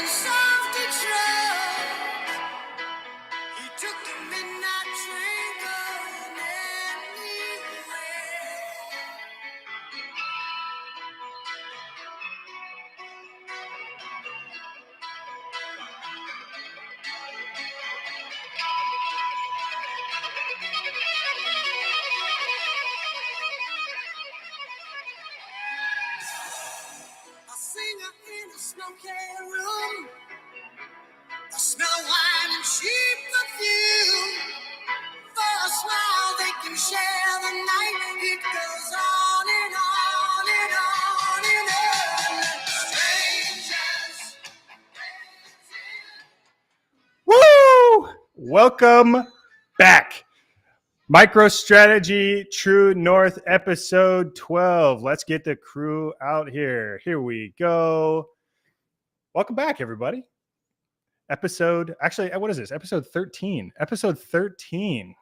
South Detroit. He took the midnight train going anywhere. A singer in a smoky room, a smell of wine and cheap perfume. For a smile they can share the night. It goes on and on and on and on. Strangers. Woo! Welcome back. MicroStrategy True North episode 12. Let's get the crew out here. Here we go. Welcome back, everybody. What is this? Episode 13. Episode 13.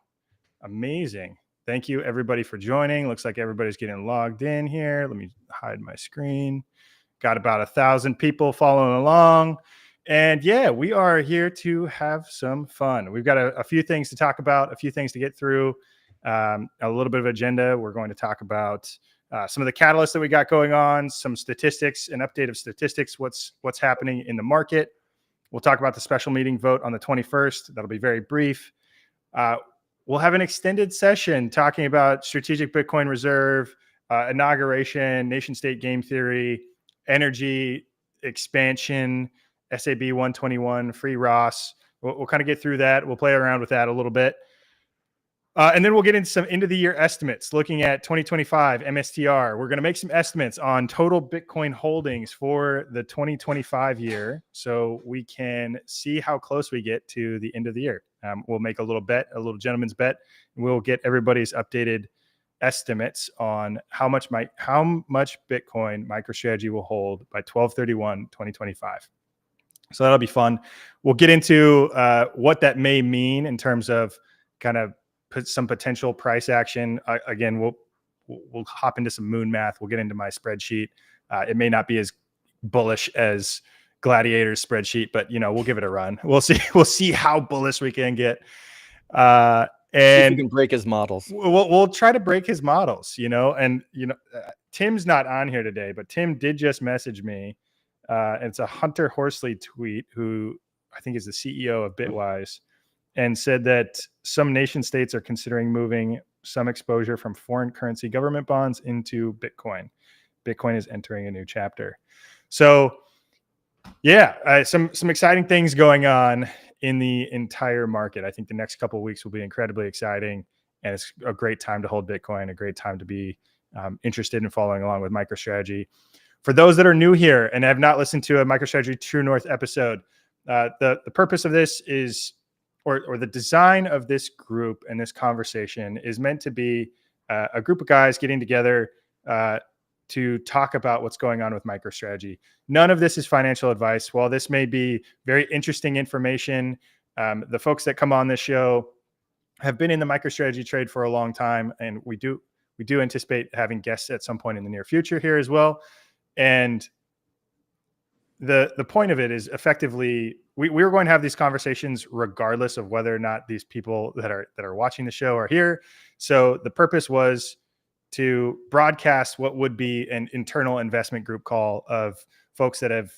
Amazing. Thank you, everybody, for joining. Looks like everybody's getting logged in here. Let me hide my screen. Got about 1,000 people following along. And yeah, we are here to have some fun. We've got a few things to talk about, a few things to get through, a little bit of agenda. We're going to talk about some of the catalysts that we got going on, some statistics, an update of statistics, what's happening in the market. We'll talk about the special meeting vote on the 21st. That'll be very brief. We'll have an extended session talking about strategic Bitcoin reserve, inauguration, nation state game theory, energy expansion, SAB 121, free Ross. We'll kind of get through that. We'll play around with that a little bit. And then we'll get into some end of the year estimates, looking at 2025 MSTR. We're going to make some estimates on total Bitcoin holdings for the 2025 year so we can see how close we get to the end of the year. We'll make a little gentleman's bet, and we'll get everybody's updated estimates on how much Bitcoin MicroStrategy will hold by 12/31/2025. So that'll be fun. We'll get into what that may mean in terms of kind of put some potential price action. Again, we'll hop into some moon math. We'll get into my spreadsheet. It may not be as bullish as Gladiator's spreadsheet, but we'll give it a run. We'll see. We'll see how bullish we can get. And see if we can break his models. We'll try to break his models. Tim's not on here today, but Tim did just message me. It's a Hunter Horsley tweet, who I think is the CEO of Bitwise, and said that some nation states are considering moving some exposure from foreign currency government bonds into Bitcoin. Bitcoin is entering a new chapter. So yeah, some exciting things going on in the entire market. I think the next couple of weeks will be incredibly exciting, and it's a great time to hold Bitcoin, a great time to be interested in following along with MicroStrategy. For those that are new here and have not listened to a MicroStrategy True North episode, the purpose of this is, or the design of this group and this conversation is meant to be a group of guys getting together to talk about what's going on with MicroStrategy. None of this is financial advice. While this may be very interesting information, the folks that come on this show have been in the MicroStrategy trade for a long time, and we do anticipate having guests at some point in the near future here as well. And the point of it is effectively we're going to have these conversations regardless of whether or not these people that are watching the show are here. So the purpose was to broadcast what would be an internal investment group call of folks that have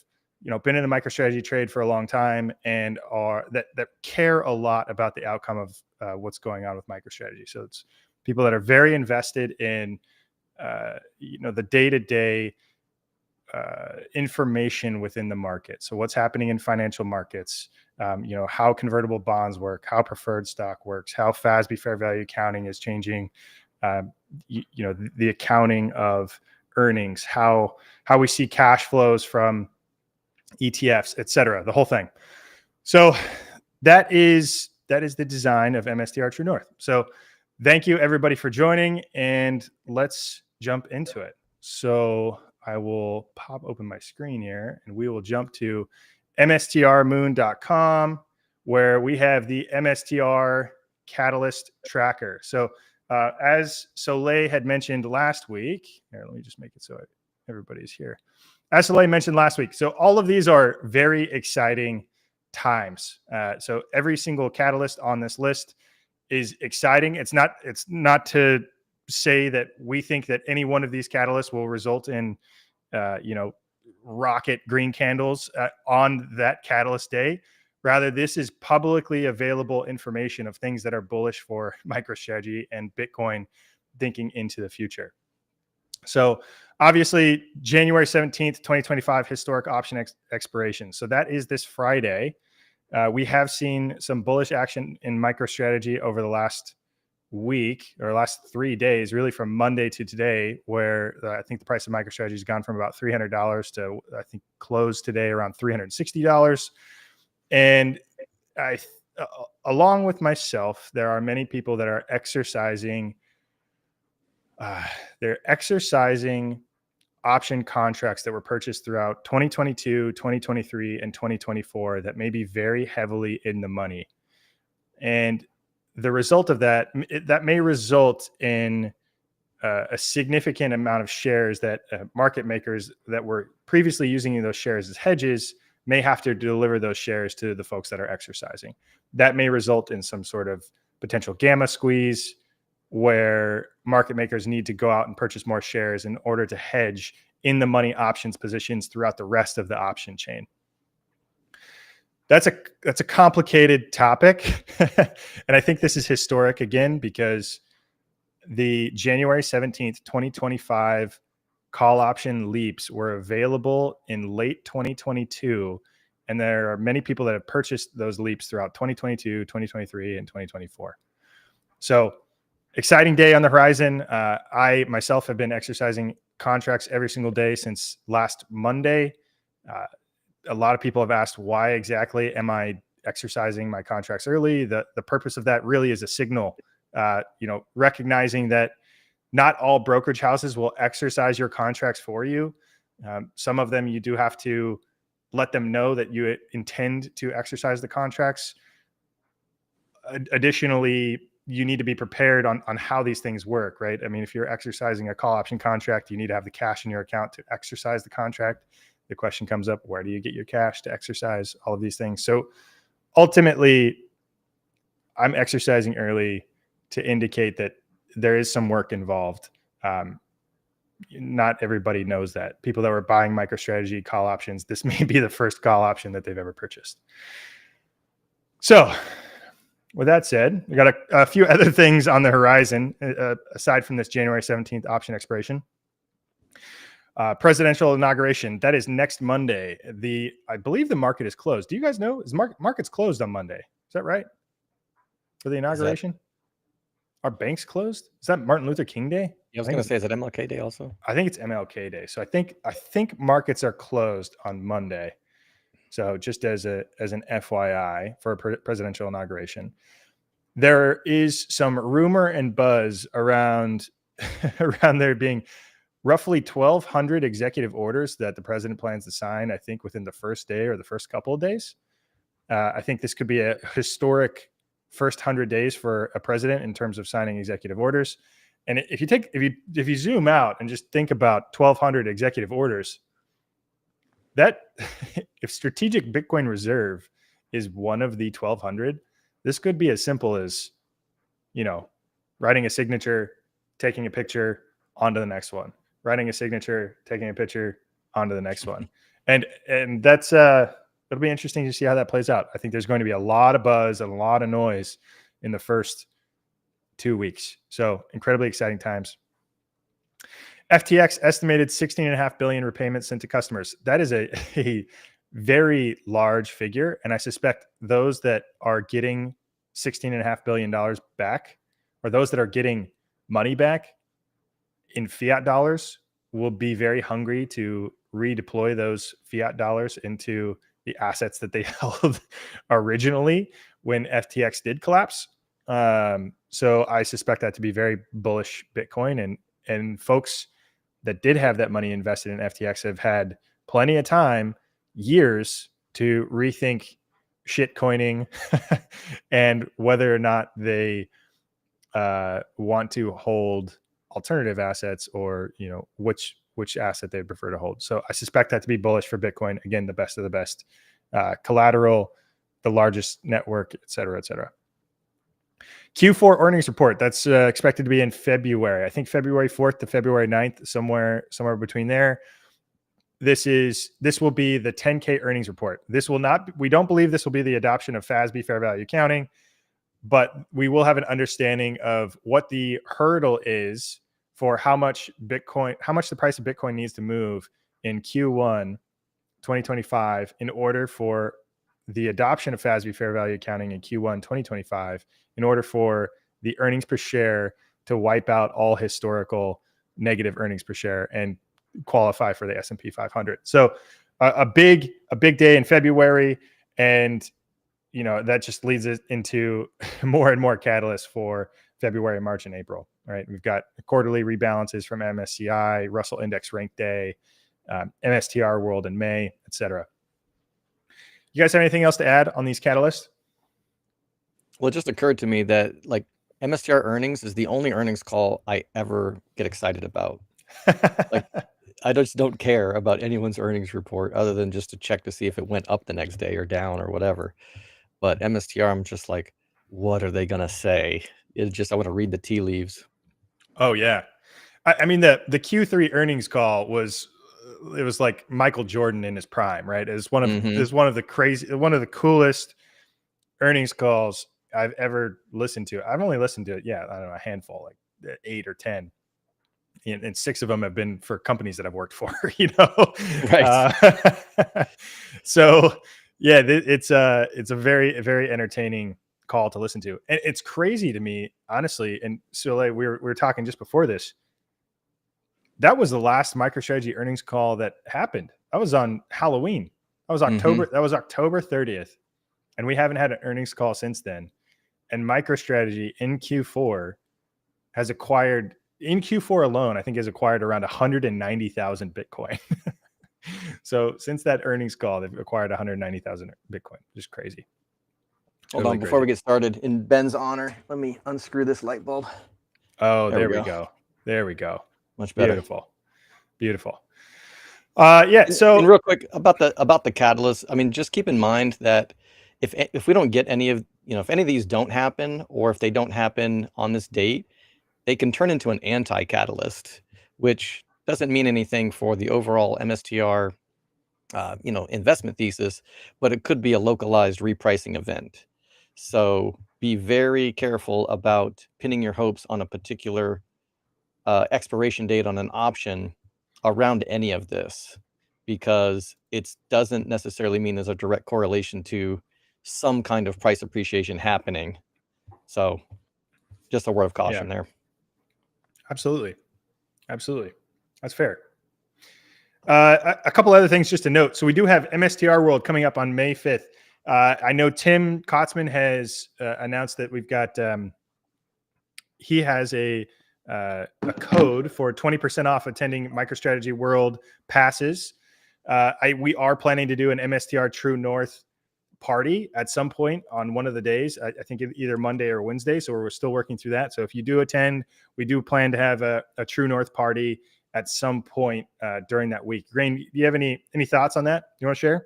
been in the MicroStrategy trade for a long time and are that care a lot about the outcome of what's going on with MicroStrategy. So it's people that are very invested in the day-to-day information within the market. So what's happening in financial markets, how convertible bonds work, how preferred stock works, how FASB fair value accounting is changing, the accounting of earnings, how we see cash flows from ETFs, et cetera, the whole thing. So that is the design of MSTR True North. So thank you everybody for joining, and let's jump into it. So I will pop open my screen here and we will jump to mstrmoon.com, where we have the MSTR Catalyst Tracker. So as Soleil had mentioned last week, here, let me just make it so everybody's here. SLA mentioned last week. So all of these are very exciting times. So every single catalyst on this list is exciting. It's not to say that we think that any one of these catalysts will result in, rocket green candles on that catalyst day. Rather, this is publicly available information of things that are bullish for MicroStrategy and Bitcoin thinking into the future. So obviously, January 17th, 2025, historic option expiration. So that is this Friday. We have seen some bullish action in MicroStrategy over the last week or last 3 days, really from Monday to today, where I think the price of MicroStrategy has gone from about $300 to, I think, closed today around $360. And along with myself, there are many people that are exercising option contracts that were purchased throughout 2022, 2023, and 2024 that may be very heavily in the money. And the result of that may result in a significant amount of shares that market makers that were previously using those shares as hedges may have to deliver those shares to the folks that are exercising. That may result in some sort of potential gamma squeeze where market makers need to go out and purchase more shares in order to hedge in the money options positions throughout the rest of the option chain. That's a complicated topic. And I think this is historic again, because the January 17th, 2025 call option leaps were available in late 2022. And there are many people that have purchased those leaps throughout 2022, 2023, and 2024. So exciting day on the horizon. I myself have been exercising contracts every single day since last Monday. A lot of people have asked, why exactly am I exercising my contracts early? The purpose of that really is a signal, recognizing that not all brokerage houses will exercise your contracts for you. Some of them you do have to let them know that you intend to exercise the contracts. Additionally, you need to be prepared on how these things work, right? I mean, if you're exercising a call option contract, you need to have the cash in your account to exercise the contract. The question comes up, where do you get your cash to exercise all of these things? So ultimately, I'm exercising early to indicate that there is some work involved. Not everybody knows that. People that were buying MicroStrategy call options, this may be the first call option that they've ever purchased. So with that said, we got a few other things on the horizon aside from this January 17th option expiration. Presidential inauguration, that is next Monday. I believe the market is closed. Do you guys know? Market's closed on Monday. Is that right? For the inauguration? Are banks closed? Is that Martin Luther King Day? I was going to say, is it MLK Day also? I think it's MLK Day. So I think markets are closed on Monday. So just as an FYI for a presidential inauguration, there is some rumor and buzz around there being roughly 1,200 executive orders that the president plans to sign, I think within the first day or the first couple of days. I think this could be a historic first 100 days for a president in terms of signing executive orders. And if you zoom out and just think about 1,200 executive orders, that if strategic Bitcoin reserve is one of the 1,200, this could be as simple as, writing a signature, taking a picture, onto the next one. Writing a signature, taking a picture, onto the next one. And that's it'll be interesting to see how that plays out. I think there's going to be a lot of buzz and a lot of noise in the first 2 weeks. So incredibly exciting times. FTX estimated 16.5 billion repayments sent to customers. That is a very large figure. And I suspect those that are getting $16.5 billion back, or those that are getting money back in fiat dollars, will be very hungry to redeploy those fiat dollars into the assets that they held originally when FTX did collapse. So I suspect that to be very bullish Bitcoin, and folks that did have that money invested in FTX have had plenty of time, years, to rethink shit coining and whether or not they want to hold alternative assets, or which which asset they'd prefer to hold. So I suspect that to be bullish for Bitcoin. Again, the best of the best collateral, the largest network, et cetera, et cetera. Q4 earnings report, that's expected to be in February. I think February 4th to February 9th, somewhere between there. This will be the 10K earnings report. We don't believe this will be the adoption of FASB fair value accounting, but we will have an understanding of what the hurdle is for how much the price of Bitcoin needs to move in Q1 2025 in order for the adoption of FASB fair value accounting in Q1 2025, in order for the earnings per share to wipe out all historical negative earnings per share and qualify for the S&P 500. So a big day in February, and that just leads us into more and more catalysts for February, March, and April. Right, we've got quarterly rebalances from MSCI, Russell Index Rank Day, MSTR World in May, etc. You guys have anything else to add on these catalysts? Well, it just occurred to me that like MSTR earnings is the only earnings call I ever get excited about. Like I just don't care about anyone's earnings report other than just to check to see if it went up the next day or down or whatever. But MSTR, I'm just like, what are they going to say? It's just, I want to read the tea leaves. Oh yeah. I mean, the Q3 earnings call was like Michael Jordan in his prime, right? It's one of the coolest earnings calls I've ever listened to. I've only listened to it, I don't know, a handful, like 8 or 10. And 6 of them have been for companies that I've worked for, Right. So yeah, it's a very, very entertaining call to listen to. And it's crazy to me, honestly. And so we were talking just before this. That was the last MicroStrategy earnings call that happened. That was on Halloween. That was October. That was October 30th. And we haven't had an earnings call since then. And MicroStrategy in Q4 has acquired, in Q4 alone, I think has acquired around 190,000 Bitcoin. So since that earnings call, they've acquired 190,000 Bitcoin. Just crazy. Hold on, before we get started, in Ben's honor, let me unscrew this light bulb. Oh, there we go. There we go. Much better. Beautiful. Yeah. So and real quick about the catalyst. I mean, just keep in mind that if we don't get any of, if any of these don't happen, or if they don't happen on this date, they can turn into an anti-catalyst, which doesn't mean anything for the overall MSTR, investment thesis, but it could be a localized repricing event. So be very careful about pinning your hopes on a particular expiration date on an option around any of this, because it doesn't necessarily mean there's a direct correlation to some kind of price appreciation happening. So just a word of caution there. Absolutely. That's fair. A couple other things just to note. So we do have MSTR World coming up on May 5th. I know Tim Kotzman has announced that we've got, he has a code for 20% off attending MicroStrategy World passes. We are planning to do an MSTR True North party at some point on one of the days. I think either Monday or Wednesday. So we're still working through that. So if you do attend, we do plan to have a True North party at some point during that week. Grain, do you have any thoughts on that you want to share?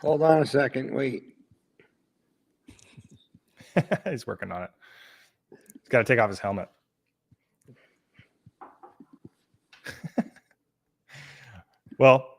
Hold on a second. Wait. He's working on it. He's got to take off his helmet. Well,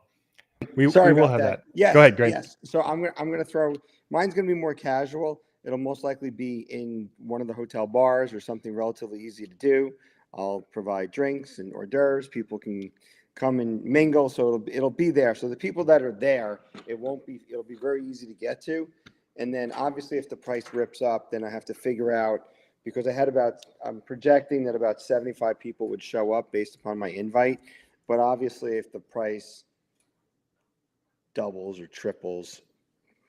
we will have that. Yes, go ahead, Greg. Yes. So I'm gonna throw. Mine's gonna be more casual. It'll most likely be in one of the hotel bars or something relatively easy to do. I'll provide drinks and hors d'oeuvres. People can come and mingle, so it'll be there. So the people that are there, it'll be very easy to get to. And then obviously, if the price rips up, then I have to figure out, because I'm projecting that about 75 people would show up based upon my invite. But obviously, if the price doubles or triples,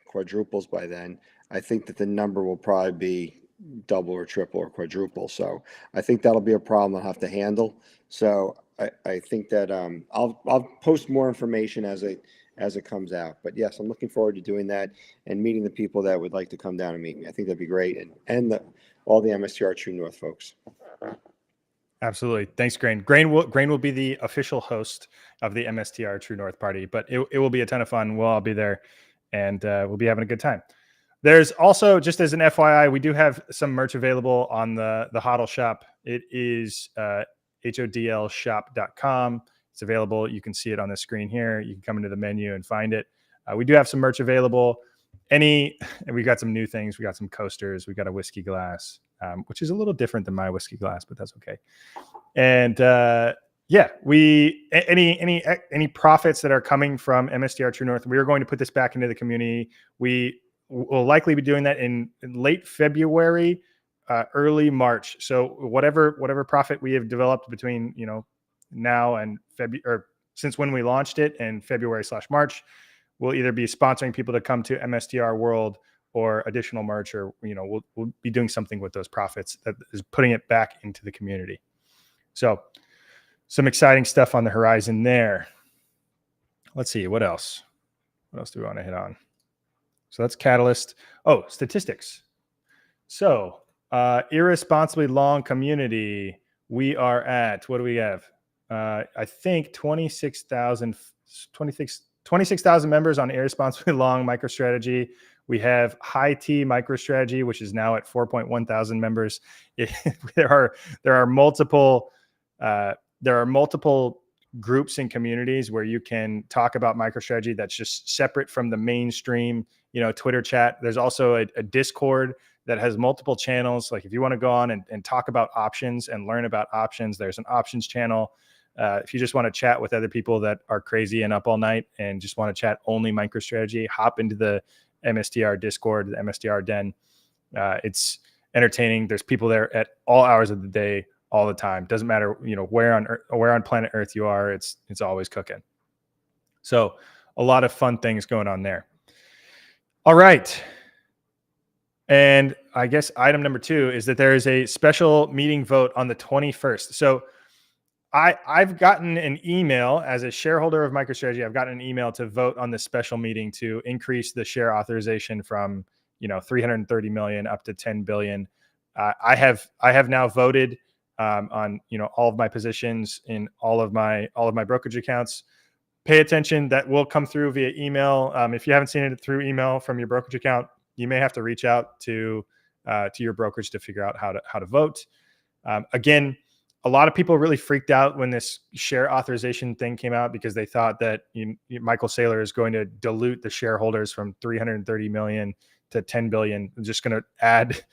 quadruples by then, I think that the number will probably be double or triple or quadruple. So I think that'll be a problem I'll have to handle. So I think that I'll post more information as it comes out. But yes, I'm looking forward to doing that and meeting the people that would like to come down and meet me. I think that'd be great, and all the MSTR True North folks. Absolutely. Thanks, Grain. Grain will be the official host of the MSTR True North Party, but it will be a ton of fun. We'll all be there, and we'll be having a good time. There's also, just as an FYI, we do have some merch available on the HODL shop. It is hodlshop.com. It's available. You can see it on the screen here. You can come into the menu and find it. We do have some merch available. And we got some new things. We got some coasters. We got a whiskey glass, which is a little different than my whiskey glass, but that's okay. And any profits that are coming from MSTR True North, we are going to put this back into the community. We will likely be doing that in late February, early March. So whatever profit we have developed between now and February, or since when we launched it, and February/March, we'll either be sponsoring people to come to MSTR World or additional merch, or we'll be doing something with those profits that is putting it back into the community. So some exciting stuff on the horizon there. Let's see, what else do we want to hit on? So that's Catalyst. Oh, statistics. So irresponsibly long community, we are at, what do we have? I think 26,000 members on irresponsibly long MicroStrategy. We have High T MicroStrategy, which is now at 4.1 thousand members. There are multiple groups and communities where you can talk about MicroStrategy that's just separate from the mainstream, Twitter chat. There's also a Discord that has multiple channels. Like if you want to go on and talk about options and learn about options, there's an options channel. If you just want to chat with other people that are crazy and up all night and just want to chat only MicroStrategy, hop into the MSTR Discord, the MSTR Den. It's entertaining. There's people there at all hours of the day, all the time. Doesn't matter, where on planet Earth you are. It's always cooking. So a lot of fun things going on there. All right. And I guess item number 2 is that there is a special meeting vote on the 21st. So I've gotten an email as a shareholder of MicroStrategy. I've gotten an email to vote on this special meeting to increase the share authorization from 330 million up to 10 billion. I have now voted on all of my positions in all of my brokerage accounts. Pay attention. That will come through via email. If you haven't seen it through email from your brokerage account, you may have to reach out to your brokerage to figure out how to vote. Again, a lot of people really freaked out when this share authorization thing came out because they thought that Michael Saylor is going to dilute the shareholders from 330 million to 10 billion. Just going to add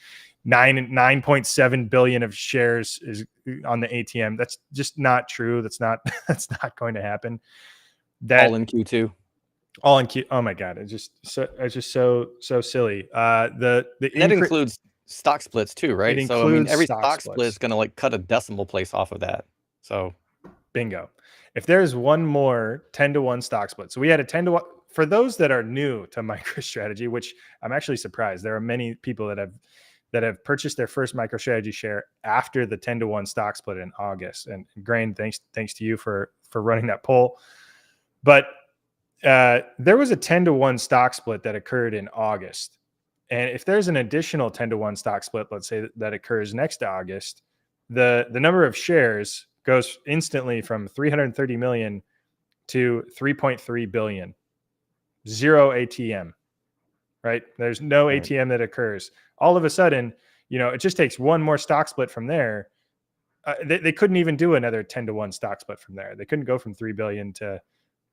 9.7 billion of shares is on the ATM. That's just not true. That's not going to happen. All in Q2. All in Q. Oh my God. It's just so silly. That includes stock splits too, right? It So I mean, every stock stock splits. split is going to cut a decimal place off of that. So bingo. If there's one more 10-to-1 stock split, so we had a 10-to-1 for those that are new to MicroStrategy, which I'm actually surprised. There are many people that have purchased their first MicroStrategy share after the 10-to-1 stock split in August. And Grain, thanks to you for running that poll. But there was a 10-to-1 stock split that occurred in August. And if there's an additional 10-to-1 stock split, let's say that occurs next August, the number of shares goes instantly from 330 million to 3.3 billion. Zero ATM, right? There's no ATM that occurs. All of a sudden, it just takes one more stock split from there. They couldn't even do another 10-to-1 stock split from there. They couldn't go from 3 billion to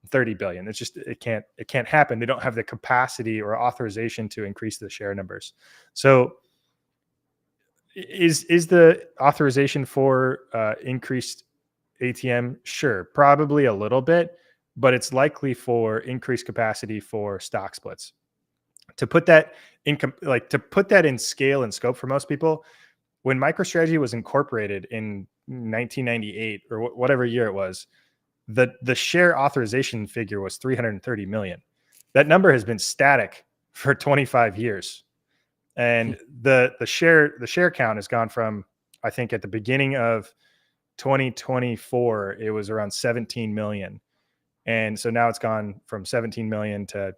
30 billion. It's just, it can't happen. They don't have the capacity or authorization to increase the share numbers. So is the authorization for increased ATM? Sure, probably a little bit, but it's likely for increased capacity for stock splits. To put that in scale and scope for most people, when MicroStrategy was incorporated in 1998 or whatever year it was, the share authorization figure was 330 million. That number has been static for 25 years. And the share count has gone from, I think at the beginning of 2024, it was around 17 million. And so now it's gone from 17 million to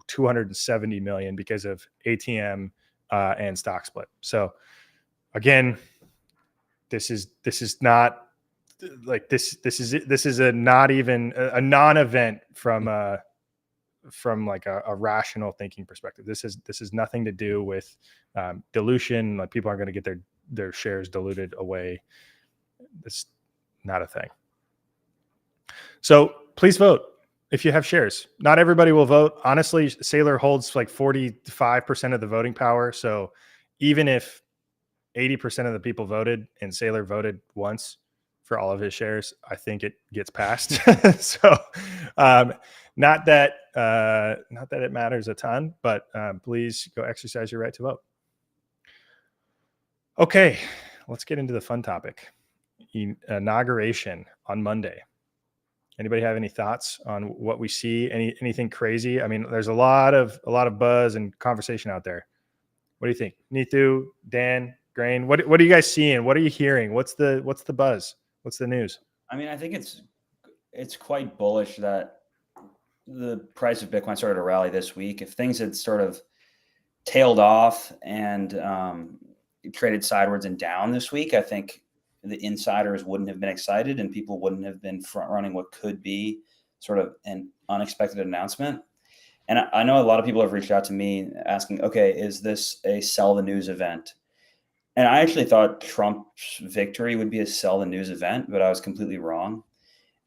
270 million because of ATM and stock split. So again, this is not like this is a not even a non-event from like a rational thinking perspective. This is nothing to do with dilution. Like, people aren't going to get their shares diluted away. It's not a thing. So please vote if you have shares. Not everybody will vote. Honestly, Saylor holds like 45% of the voting power. So even if 80% of the people voted and Saylor voted once for all of his shares, I think it gets passed. So not that it matters a ton, but please go exercise your right to vote. Okay, let's get into the fun topic. Inauguration on Monday. Anybody have any thoughts on what we see? Anything crazy? I mean, there's a lot of buzz and conversation out there. What do you think, Neetu, Dan, Grain? What are you guys seeing? What are you hearing? What's the buzz? What's the news? I mean, I think it's quite bullish that the price of Bitcoin started to rally this week. If things had sort of tailed off and traded sideways and down this week, I think the insiders wouldn't have been excited and people wouldn't have been front running what could be sort of an unexpected announcement. And I know a lot of people have reached out to me asking, okay, is this a sell the news event? And I actually thought Trump's victory would be a sell the news event, but I was completely wrong.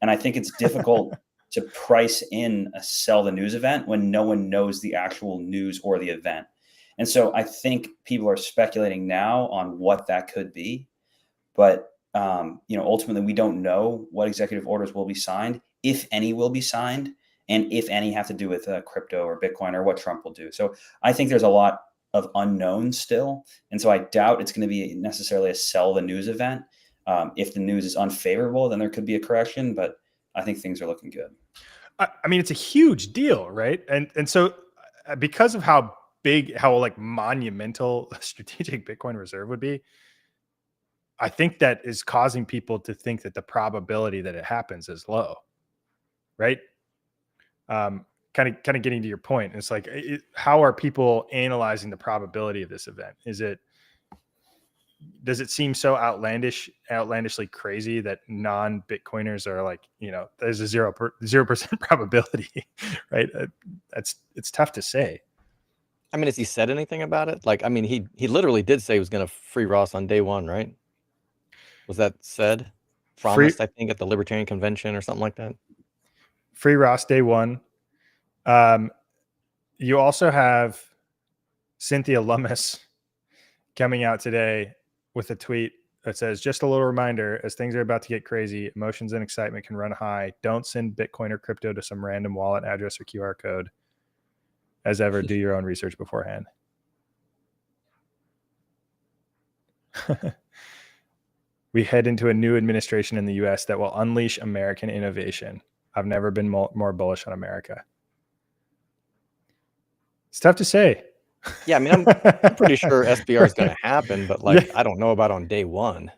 And I think it's difficult to price in a sell the news event when no one knows the actual news or the event. And so I think people are speculating now on what that could be. But, ultimately, we don't know what executive orders will be signed, if any will be signed, and if any have to do with crypto or Bitcoin or what Trump will do. So I think there's a lot of unknowns still. And so I doubt it's going to be necessarily a sell the news event. If the news is unfavorable, then there could be a correction, but I think things are looking good. I mean, it's a huge deal, right? And so because of how like monumental a strategic Bitcoin reserve would be, I think that is causing people to think that the probability that it happens is low, right? Kind of getting to your point. It's like, how are people analyzing the probability of this event? Does it seem so outlandishly crazy that non-Bitcoiners are like, there's a 0% probability, right? It's tough to say. I mean, has he said anything about it? Like, I mean, he literally did say he was going to free Ross on day one, right? Was that said? Promised, I think, at the Libertarian Convention or something like that. Free Ross day one. You also have Cynthia Lummis coming out today with a tweet that says, just a little reminder, as things are about to get crazy, emotions and excitement can run high. Don't send Bitcoin or crypto to some random wallet address or QR code. As ever, do your own research beforehand. We head into a new administration in the US that will unleash American innovation. I've never been more bullish on America. It's tough to say. Yeah, I mean, I'm pretty sure SBR is going to happen, but like, I don't know about on day one.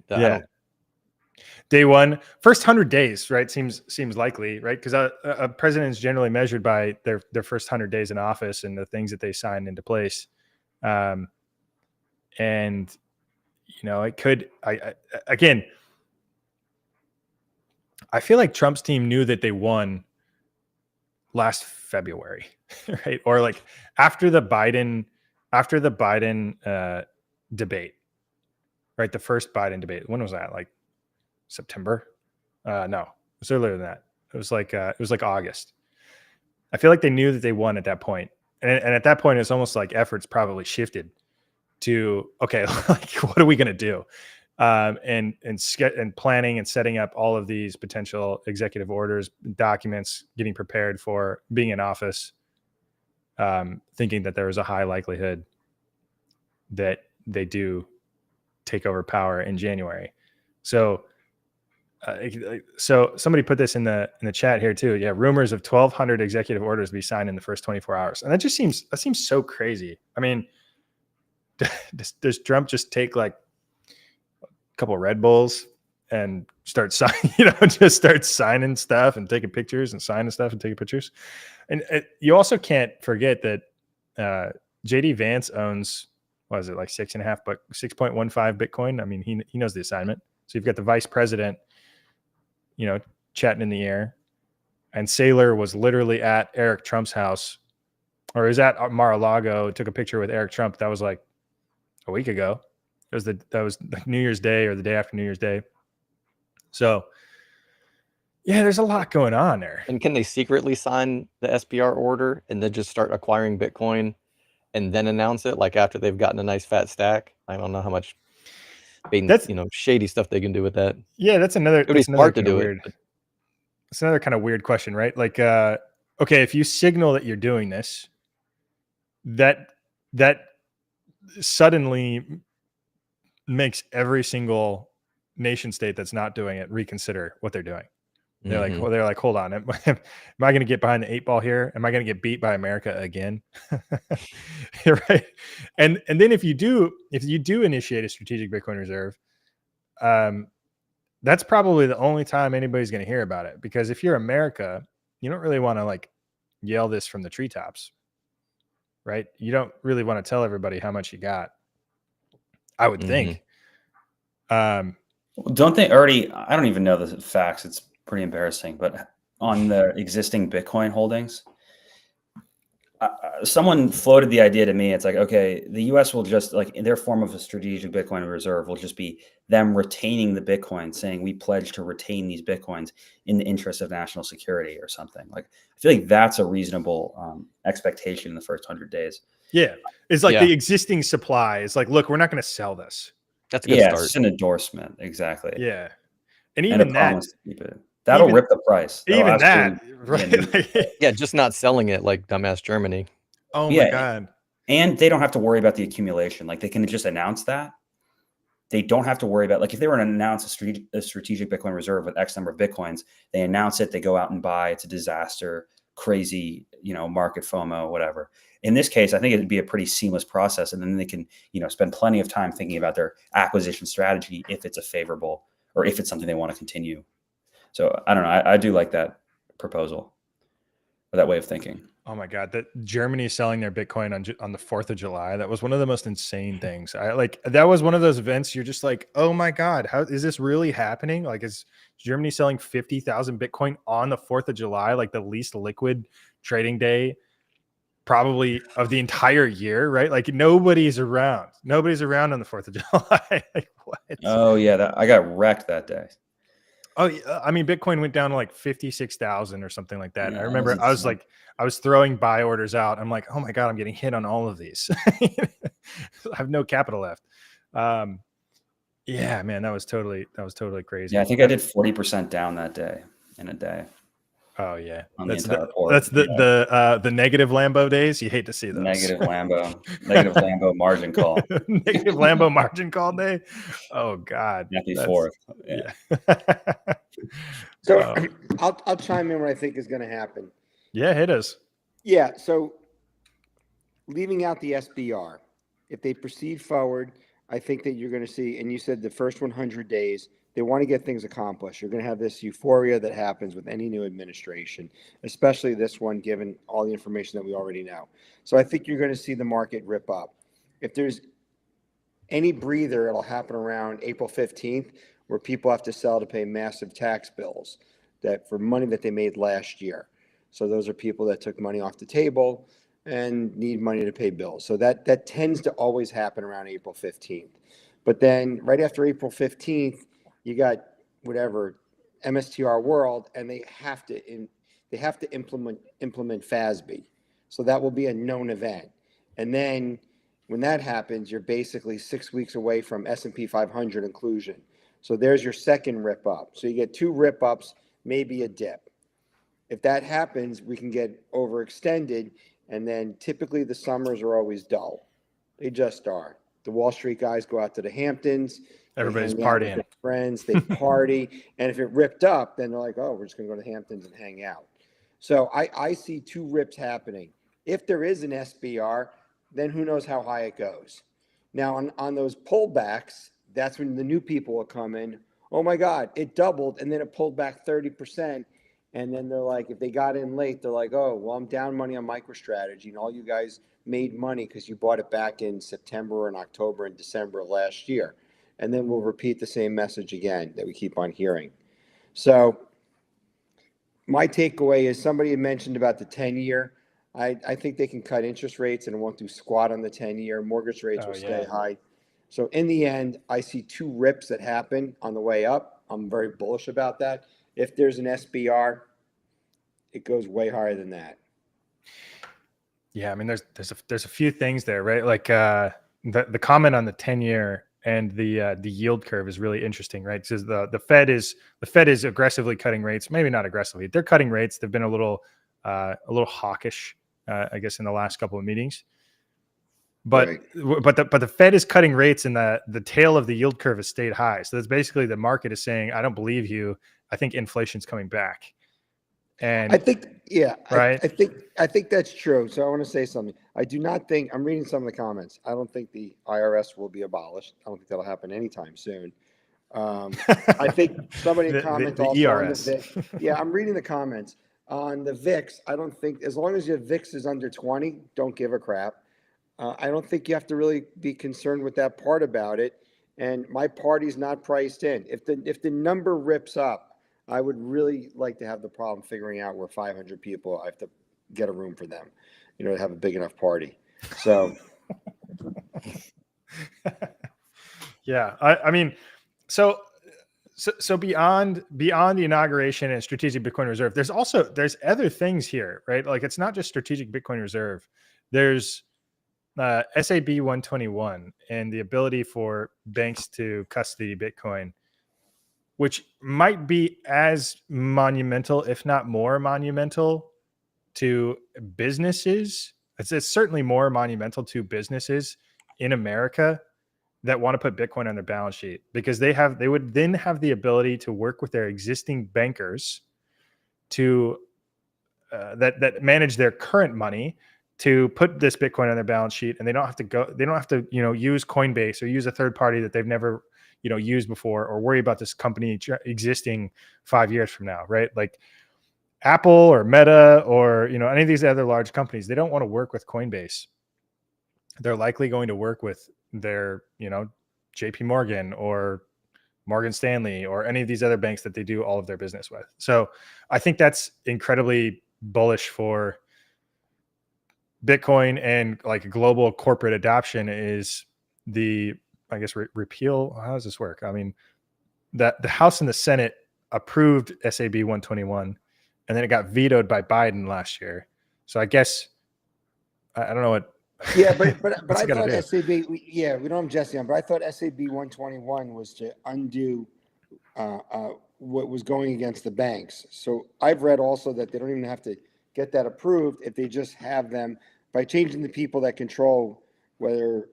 Day one, first 100 days, right? Seems likely, right? Because a president is generally measured by their first 100 days in office and the things that they sign into place. And it could. I feel like Trump's team knew that they won last February, right? Or like after the Biden debate, right? The first Biden debate. When was that? Like September? No, it was earlier than that. It was like August. I feel like they knew that they won at that point. And at that point, it's almost like efforts probably shifted to, okay, like, what are we going to do? And planning and setting up all of these potential executive orders, documents, getting prepared for being in office, thinking that there was a high likelihood that they do take over power in January. So somebody put this in the chat here too. Yeah, rumors of 1,200 executive orders to be signed in the first 24 hours, and that seems so crazy. I mean, does Trump just take like a couple of Red Bulls and start signing? Just start signing stuff and taking pictures and signing stuff and taking pictures. And you also can't forget that JD Vance owns, what is it, like 6.15 Bitcoin? I mean, he knows the assignment. So you've got the vice president, chatting in the air, and Saylor was literally at Eric Trump's house, or is at Mar-a-Lago, took a picture with Eric Trump. That was like a week ago. That was like New Year's Day or the day after New Year's Day. So yeah, there's a lot going on there. And can they secretly sign the SPR order and then just start acquiring Bitcoin and then announce it like after they've gotten a nice fat stack? I don't know how much shady stuff they can do with that. Yeah, that's another. It would be smart to do weird. it. It's another kind of weird question, right? Like, okay, if you signal that you're doing this, that suddenly makes every single nation state that's not doing it reconsider what they're doing. They're like, well, they're like, hold on, am I going to get behind the 8 ball here? Am I going to get beat by America again? Right. And then if you do initiate a strategic Bitcoin reserve, that's probably the only time anybody's going to hear about it, because if you're America, you don't really want to like yell this from the treetops, right? You don't really want to tell everybody how much you got, I would think. Don't they already, I don't even know the facts. It's pretty embarrassing, but on the existing Bitcoin holdings, someone floated the idea to me. It's like, okay, the US will just like in their form of a strategic Bitcoin reserve will just be them retaining the Bitcoin, saying we pledge to retain these Bitcoins in the interest of national security or something. Like, I feel like that's a reasonable expectation in the first 100 days. Yeah. It's like the existing supply is like, look, we're not going to sell this. That's a good start. It's an endorsement. Exactly. Yeah. And even that, to keep it. That'll rip the price. Even that, right? Yeah, just not selling it like dumbass Germany. Oh my God. And they don't have to worry about the accumulation. Like they can just announce that. They don't have to worry about, like if they were to announce a strategic Bitcoin reserve with X number of Bitcoins, they announce it, they go out and buy, it's a disaster, crazy, market FOMO, whatever. In this case, I think it'd be a pretty seamless process. And then they can, spend plenty of time thinking about their acquisition strategy if it's a favorable or if it's something they want to continue. So I don't know. I do like that proposal or that way of thinking. Oh my God, that Germany selling their Bitcoin on the 4th of July. That was one of the most insane things. That was one of those events. You're just like, oh my God, how is this really happening? Like, is Germany selling 50,000 Bitcoin on the 4th of July? Like the least liquid trading day probably of the entire year, right? Like nobody's around on the 4th of July. Like what? Oh yeah. I got wrecked that day. Oh, I mean, Bitcoin went down to like 56,000 or something like that. Yeah, I remember I was throwing buy orders out. I'm like, oh my God, I'm getting hit on all of these. I have no capital left. Yeah, man, that was totally crazy. Yeah, I think I did 40% down that day in a day. Oh yeah, that's the negative Lambo days. You hate to see those. Negative Lambo margin call. Negative Lambo margin call day. Oh God, Happy 4th. Yeah. So I'll chime in what I think is going to happen. Yeah, hit us. Yeah. So leaving out the SBR, if they proceed forward, I think that you're going to see. And you said the first 100 days. They want to get things accomplished. You're going to have this euphoria that happens with any new administration, especially this one, given all the information that we already know. So I think you're going to see the market rip up. If there's any breather, it'll happen around April 15th, where people have to sell to pay massive tax bills for money that they made last year. So those are people that took money off the table and need money to pay bills. So that tends to always happen around April 15th. But then right after April 15th, you got whatever MSTR World, and they have to implement FASB. So that will be a known event. And then when that happens, you're basically 6 weeks away from S&P 500 inclusion. So there's your second rip up. So you get 2 rip ups, maybe a dip. If that happens, we can get overextended. And then typically the summers are always dull. They just are. The Wall Street guys go out to the Hamptons. Everybody's partying. Their friends, they party. And if it ripped up, then they're like, oh, we're just going to go to the Hamptons and hang out. So I see 2 rips happening. If there is an SBR, then who knows how high it goes. Now, on those pullbacks, that's when the new people will come in. Oh, my God, it doubled, and then it pulled back 30%. And then they're like, if they got in late, they're like, oh, well, I'm down money on MicroStrategy, and all you guys made money because you bought it back in September and October and December of last year. and then we'll repeat the same message again that we keep on hearing. So my takeaway is somebody had mentioned about the 10-year. I think they can cut interest rates and it won't do squat on the 10-year. Mortgage rates will stay high. So in the end, I see two rips that happen on the way up. I'm very bullish about that. If there's an SBR, it goes way higher than that. Yeah, I mean, there's a few things there, right? Like the comment on the 10-year and the yield curve is really interesting, right? Because the Fed is aggressively cutting rates. Maybe not aggressively. They're cutting rates. They've been a little hawkish, I guess, in the last couple of meetings. But Right. but the Fed is cutting rates, and the tail of the yield curve has stayed high. So that's basically the market is saying, I don't believe you. I think inflation's coming back. And I think, yeah, right. I think that's true. So I want to say something. I do not think, I'm reading some of the comments. I don't think the IRS will be abolished. I don't think that'll happen anytime soon. I think somebody commented the also ERS. on the VIX. Yeah, I'm reading the comments on the VIX. I don't think, as long as your VIX is under 20, don't give a crap. I don't think you have to really be concerned with that part about it. And my party's not priced in. If the number rips up, I would really like to have the problem figuring out where 500 people, I have to get a room for them, to have a big enough party. So, yeah, I mean, so beyond the inauguration and strategic Bitcoin reserve, there's other things here, right? Like it's not just strategic Bitcoin reserve. There's SAB 121 and the ability for banks to custody Bitcoin, which might be as monumental, if not more monumental, to businesses. It's certainly more monumental to businesses in America that want to put Bitcoin on their balance sheet, because they would then have the ability to work with their existing bankers to that manage their current money to put this Bitcoin on their balance sheet, and they don't have to use Coinbase or use a third party that they've never used before, or worry about this company existing 5 years from now, right? Like Apple or Meta or any of these other large companies, they don't want to work with Coinbase. They're likely going to work with their JP Morgan or Morgan Stanley or any of these other banks that they do all of their business with. So I think that's incredibly bullish for Bitcoin, and like global corporate adoption is the, I guess, repeal. How does this work? I mean, that the House and the Senate approved SAB 121, and then it got vetoed by Biden last year. So I guess I don't know what. Yeah, but I thought SAB. We don't have Jesse on, but I thought SAB 121 was to undo what was going against the banks. So I've read also that they don't even have to get that approved if they just have them, by changing the people that control whatever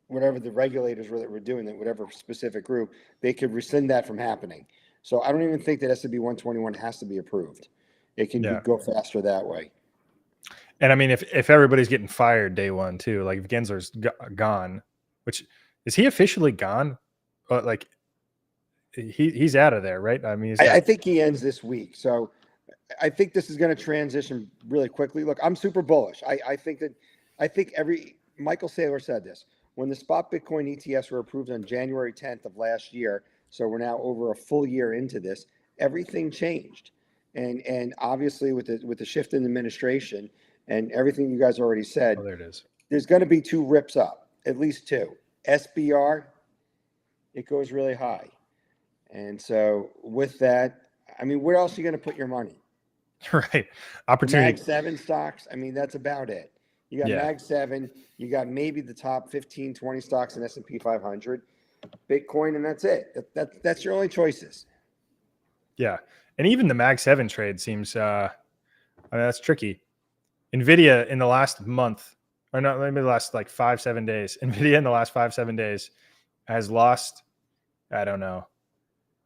the regulators were doing, that whatever specific group, they could rescind that from happening. So I don't even think that SAB 121 has to be approved. It can go faster that way. And I mean, if everybody's getting fired day one too, like if Gensler's gone, which is he officially gone? Like he's out of there, right? I mean, I think he ends this week. So I think this is going to transition really quickly. Look, I'm super bullish. I think Michael Saylor said this when the spot Bitcoin ETFs were approved on January 10th of last year. So we're now over a full year into this. Everything changed, and obviously with the shift in administration and everything you guys already said, there it is. There's going to be two rips up, at least two. SBR, it goes really high, and so with that, I mean, where else are you going to put your money? Right. Opportunity. Mag 7 stocks. I mean, that's about it. You got Mag 7. You got maybe the top 15, 20 stocks in S&P 500, Bitcoin, and that's it. That's your only choices. Yeah. And even the Mag 7 trade seems, that's tricky. NVIDIA in the last month, or not, maybe the last like 5-7 days, NVIDIA in the last 5-7 days has lost, I don't know,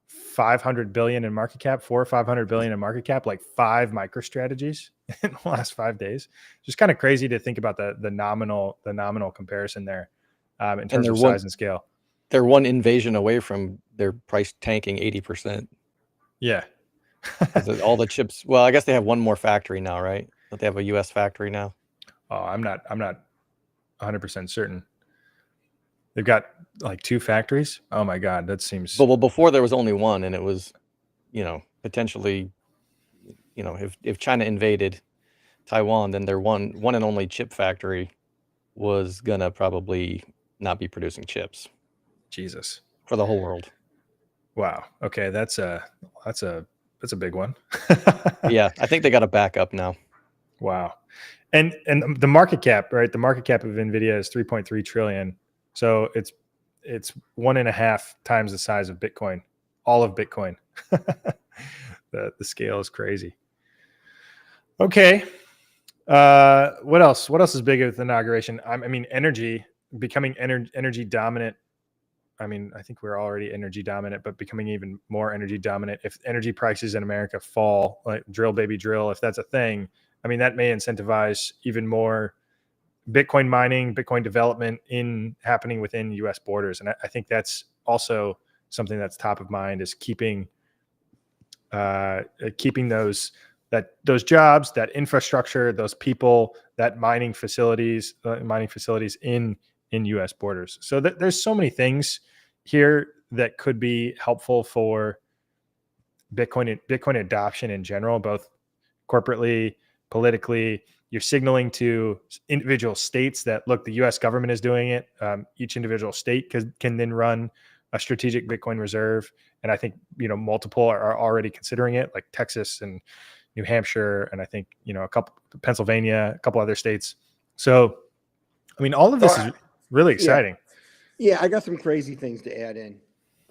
500 billion in market cap, 400 or 500 billion in market cap, like 5 MicroStrategies in the last 5 days. Just kind of crazy to think about the nominal comparison there in terms of size and scale. They're one invasion away from their price tanking 80%. Yeah. All the chips. Well, I guess they have one more factory now, right? Don't they have a US factory now? Oh, I'm not 100% certain. They've got like 2 factories. Oh my God, that seems. But well, before there was only one, and it was, potentially, if China invaded Taiwan, then their one and only chip factory was gonna probably not be producing chips Jesus. for the whole world. Wow. Okay, that's a big one. Yeah, I think they got a backup now. Wow. And the market cap, right? The market cap of Nvidia is 3.3 trillion. So it's 1.5 times the size of Bitcoin, all of Bitcoin. The scale is crazy. Okay. What else? What else is big with the inauguration? I mean, energy, becoming energy dominant. I mean, I think we're already energy dominant, but becoming even more energy dominant. If energy prices in America fall, like drill baby drill, if that's a thing, I mean, that may incentivize even more Bitcoin mining, Bitcoin development happening within U.S. borders. And I think that's also something that's top of mind, is keeping those jobs, that infrastructure, those people, that mining facilities in U.S. borders. So there's so many things here that could be helpful for Bitcoin adoption in general, both corporately, politically. You're signaling to individual states that, look, the U.S. government is doing it. Each individual state can then run a strategic Bitcoin reserve, and I think multiple are already considering it, like Texas and New Hampshire, and I think a couple, Pennsylvania, a couple other states. So, I mean, all of this is really exciting. Yeah, I got some crazy things to add in.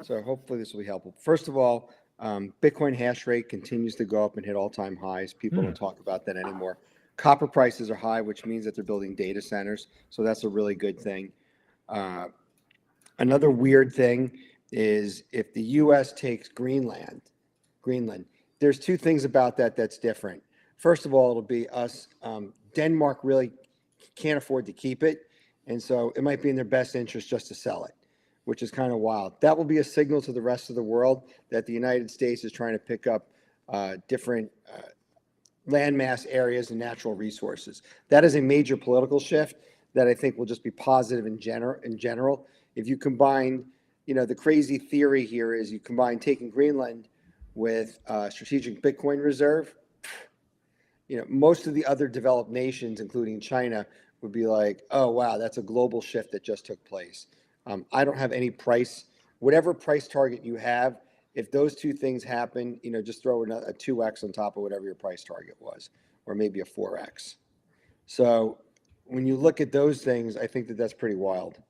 So hopefully this will be helpful. First of all, Bitcoin hash rate continues to go up and hit all-time highs. People don't talk about that anymore. Copper prices are high, which means that they're building data centers. So that's a really good thing. Another weird thing is if the U.S. takes Greenland, there's 2 things about that that's different. First of all, it'll be us. Denmark really can't afford to keep it. And so it might be in their best interest just to sell it, which is kind of wild. That will be a signal to the rest of the world that the United States is trying to pick up different landmass areas and natural resources. That is a major political shift that I think will just be positive in general. If you combine, the crazy theory here is you combine taking Greenland with strategic Bitcoin reserve, most of the other developed nations, including China, would be like, oh, wow, that's a global shift that just took place. I don't have any whatever price target you have, if those 2 things happen, just throw a 2x on top of whatever your price target was, or maybe a 4x. So when you look at those things, I think that's pretty wild.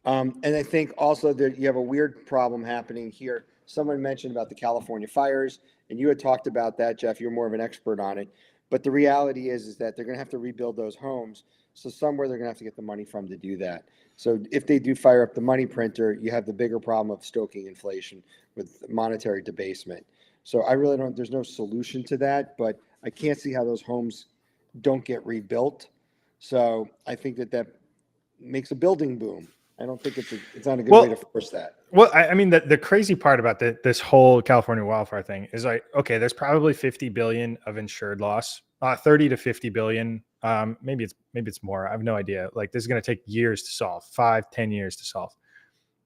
And I think also that you have a weird problem happening here. Someone mentioned about the California fires, and you had talked about that, Jeff. You're more of an expert on it. But the reality is that they're going to have to rebuild those homes. So somewhere they're going to have to get the money from to do that. So if they do fire up the money printer, you have the bigger problem of stoking inflation with monetary debasement. So I really there's no solution to that, but I can't see how those homes don't get rebuilt. So I think that makes a building boom. I don't think it's not a good way to force that. Well, I mean, the crazy part about this whole California wildfire thing is like, okay, there's probably 50 billion of insured loss, 30 to 50 billion. Maybe it's more. I have no idea. Like, this is going to take years to solve, 5-10 years to solve.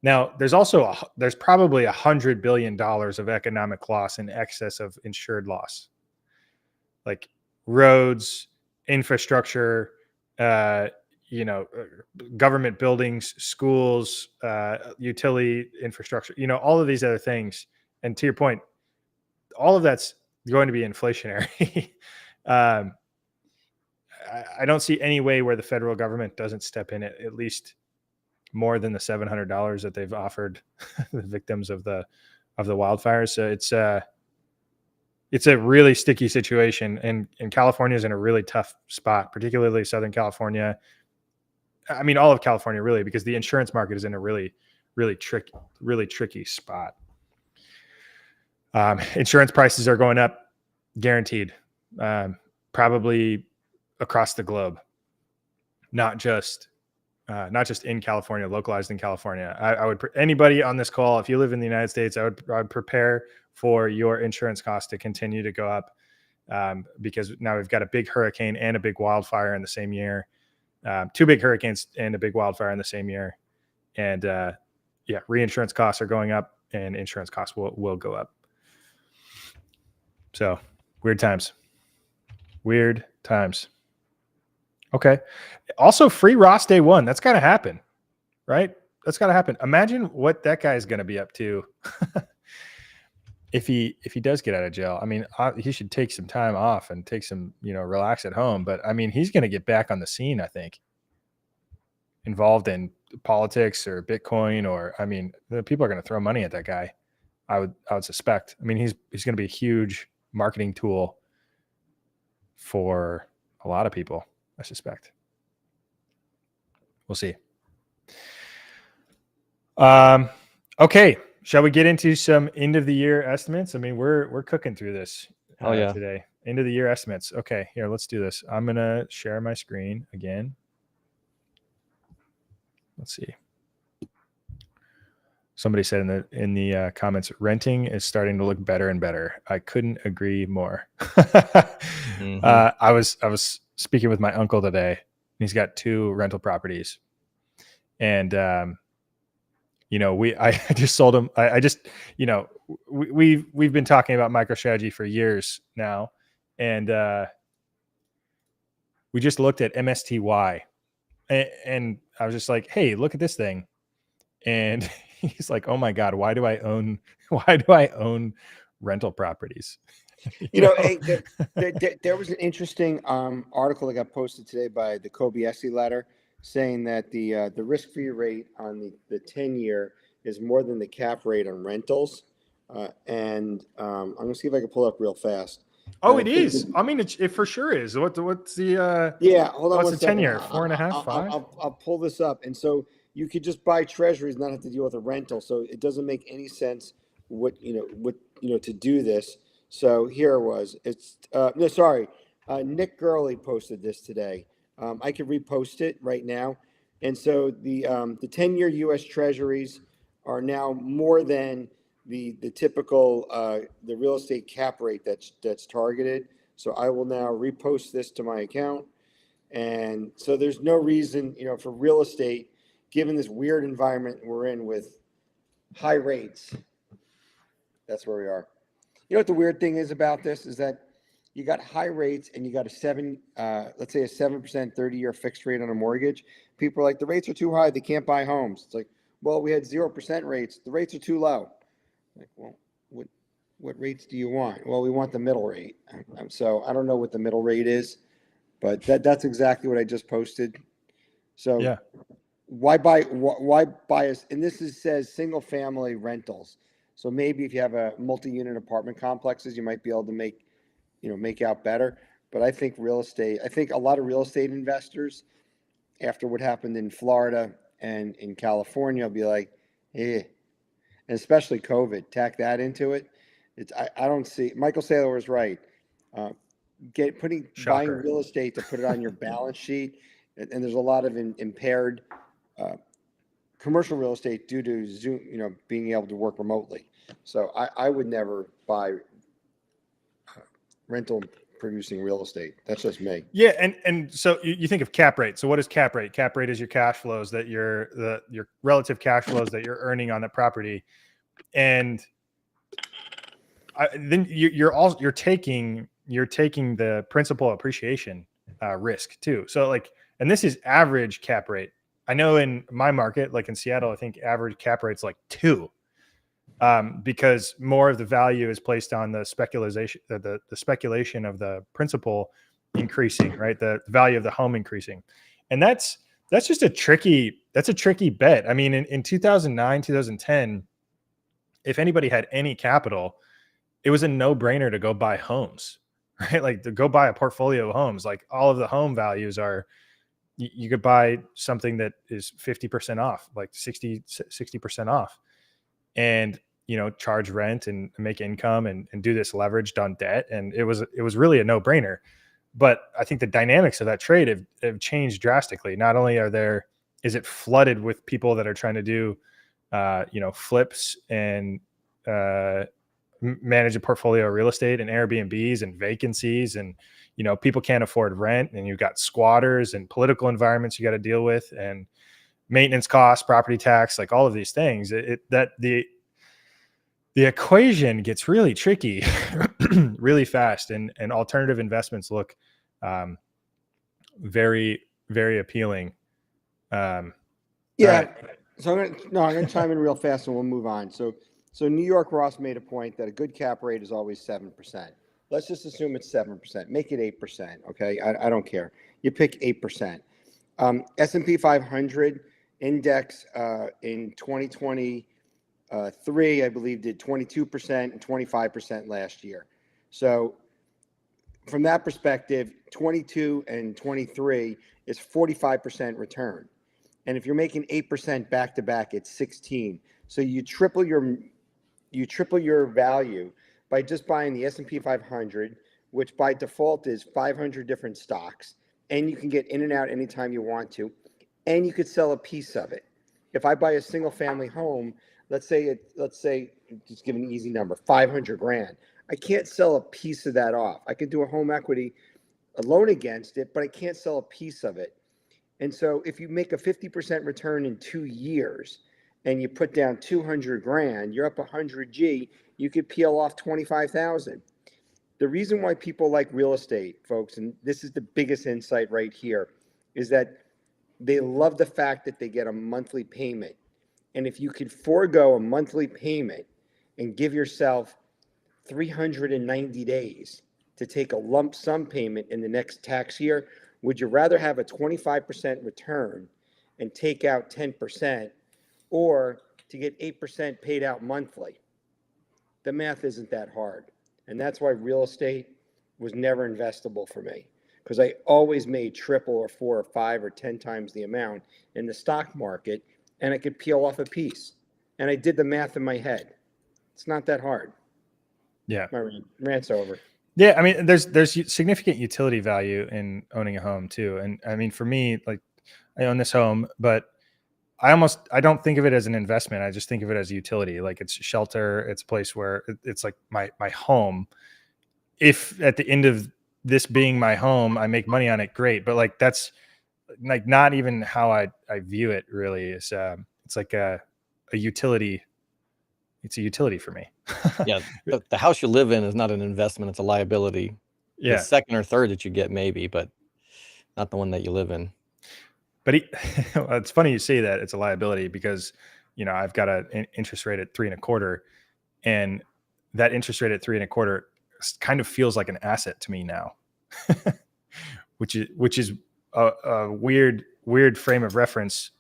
Now, there's probably $100 billion of economic loss in excess of insured loss, like roads, infrastructure, government buildings, schools, utility infrastructure, all of these other things. And to your point, all of that's going to be inflationary. I don't see any way where the federal government doesn't step in at least more than the $700 that they've offered the victims of the wildfires. So it's a really sticky situation, and California is in a really tough spot, particularly Southern California. I mean, all of California, really, because the insurance market is in a really tricky spot. Insurance prices are going up, guaranteed, probably across the globe, not just in California, localized in California. I would anybody on this call, if you live in the United States, I would prepare for your insurance costs to continue to go up, because now we've got a big hurricane and a big wildfire in the same year. 2 big hurricanes and a big wildfire in the same year. And reinsurance costs are going up and insurance costs will go up. So weird times. Okay. Also free Ross day one. That's got to happen, right? That's got to happen. Imagine what that guy is going to be up to if he does get out of jail. I mean, he should take some time off and take some, relax at home. But I mean, he's going to get back on the scene, I think, involved in politics or Bitcoin, or I mean, the people are going to throw money at that guy. I would suspect. I mean, he's going to be a huge marketing tool for a lot of people, I suspect. We'll see. Okay. Shall we get into some end of the year estimates? I mean, we're cooking through this today. End of the year estimates. Okay, here, let's do this. I'm going to share my screen again. Let's see. Somebody said in the comments, renting is starting to look better and better. I couldn't agree more. Mm-hmm. I was speaking with my uncle today, and he's got 2 rental properties, and I just sold him. We've been talking about MicroStrategy for years now, and we just looked at MSTY, and I was just like, hey, look at this thing. And he's like, oh my God, why do I own rental properties? Hey, there was an interesting article that got posted today by the Kobayashi Ladder saying that the risk-free rate on the 10-year is more than the cap rate on rentals. And I'm going to see if I can pull it up real fast. Oh, it is. I mean, it for sure is. What's the hold on. what's the 10-year? 4.5, 5? I'll pull this up. And so you could just buy treasuries and not have to deal with a rental. So it doesn't make any sense to do this. So here it was. It's Nick Gurley posted this today. I could repost it right now. And so the 10-year U.S. Treasuries are now more than the typical the real estate cap rate that's targeted. So I will now repost this to my account. And so there's no reason, for real estate, given this weird environment we're in with high rates. That's where we are. You know what the weird thing is about this is that you got high rates and you got let's say a 7% 30-year fixed rate on a mortgage. People are like, the rates are too high, they can't buy homes. It's like, well, we had 0% rates. The rates are too low. Like, well, what rates do you want? Well, we want the middle rate. So I don't know what the middle rate is, but that's exactly what I just posted. So yeah. Why buy us? And this says single family rentals. So maybe if you have a multi-unit apartment complexes, you might be able to make out better. But I think a lot of real estate investors, after what happened in Florida and in California, will be like, and especially COVID, tack that into it. I don't see. Michael Saylor was right. Buying real estate to put it on your balance sheet, and there's a lot of impaired commercial real estate due to Zoom, being able to work remotely. So I would never buy rental producing real estate. That's just me. Yeah, and so you think of cap rate. So what is cap rate? Cap rate is your cash flows that your relative cash flows that you're earning on the property, and then you're taking the principal appreciation risk too. So and this is average cap rate. I know in my market, like in Seattle, I think average cap rate's like 2. Because more of the value is placed on the speculation of the principal increasing, right? The value of the home increasing. And that's just a tricky bet. I mean, in 2009, 2010, if anybody had any capital, it was a no-brainer to go buy homes, right? Like to go buy a portfolio of homes. Like all of the home values are, you could buy something that is 50% off, like 60% off. And charge rent and make income and do this leveraged on debt. And it was really a no-brainer. But I think the dynamics of that trade have changed drastically. Not only is it flooded with people that are trying to do, flips and manage a portfolio of real estate and Airbnbs and vacancies, and people can't afford rent, and you've got squatters and political environments you got to deal with, and maintenance costs, property tax, like all of these things. The equation gets really tricky really fast, and alternative investments look very, very appealing. Yeah. Right. So I'm going to chime in real fast and we'll move on. So New York Ross made a point that a good cap rate is always 7%. Let's just assume it's 7%. Make it 8%. Okay. I don't care. You pick 8%. S&P 500 index in 2023, I believe, did 22% and 25% last year. So from that perspective, 22 and 23 is 45% return. And if you're making 8% back to back, it's 16. So you triple your value by just buying the S&P 500, which by default is 500 different stocks, and you can get in and out anytime you want to, and you could sell a piece of it. If I buy a single family home, let's say just give an easy number, 500 grand. I can't sell a piece of that off. I could do a home equity, a loan against it, but I can't sell a piece of it. And so if you make a 50% return in 2 years and you put down 200 grand, you're up 100 G, you could peel off 25,000. The reason why people like real estate, folks, and this is the biggest insight right here, is that they love the fact that they get a monthly payment. And if you could forego a monthly payment and give yourself 390 days to take a lump sum payment in the next tax year, would you rather have a 25% return and take out 10%, or to get 8% paid out monthly? The math isn't that hard. And that's why real estate was never investable for me, because I always made triple or 4 or 5 or 10 times the amount in the stock market, and I could peel off a piece. And I did the math in my head. It's not that hard. Yeah. My rant's over. Yeah, I mean, there's significant utility value in owning a home too. And I mean, for me, like, I own this home, but I don't think of it as an investment. I just think of it as a utility. Like, it's shelter. It's a place where it's like my home. If at the end of this being my home, I make money on it, great. But like, that's like not even how I view it really. It's like a utility. It's a utility for me. Yeah, the house you live in is not an investment; it's a liability. Yeah. The second or third that you get, maybe, but not the one that you live in. But it's funny you say that it's a liability, because I've got an interest rate at 3.25%, and that interest rate at 3.25% kind of feels like an asset to me now, which is a weird frame of reference.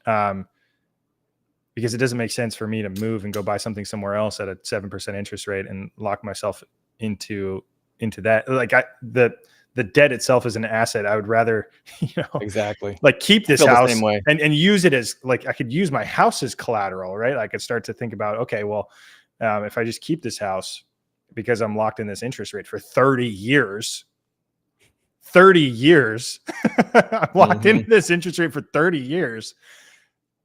Because it doesn't make sense for me to move and go buy something somewhere else at a 7% interest rate and lock myself into that. Like, the debt itself is an asset. I would rather, Exactly, like, keep this I feel the house same way. and use it as, like, I could use my house as collateral, right? I could start to think about, okay, well, if I just keep this house because I'm locked in this interest rate for 30 years, I'm locked into this interest rate for 30 years.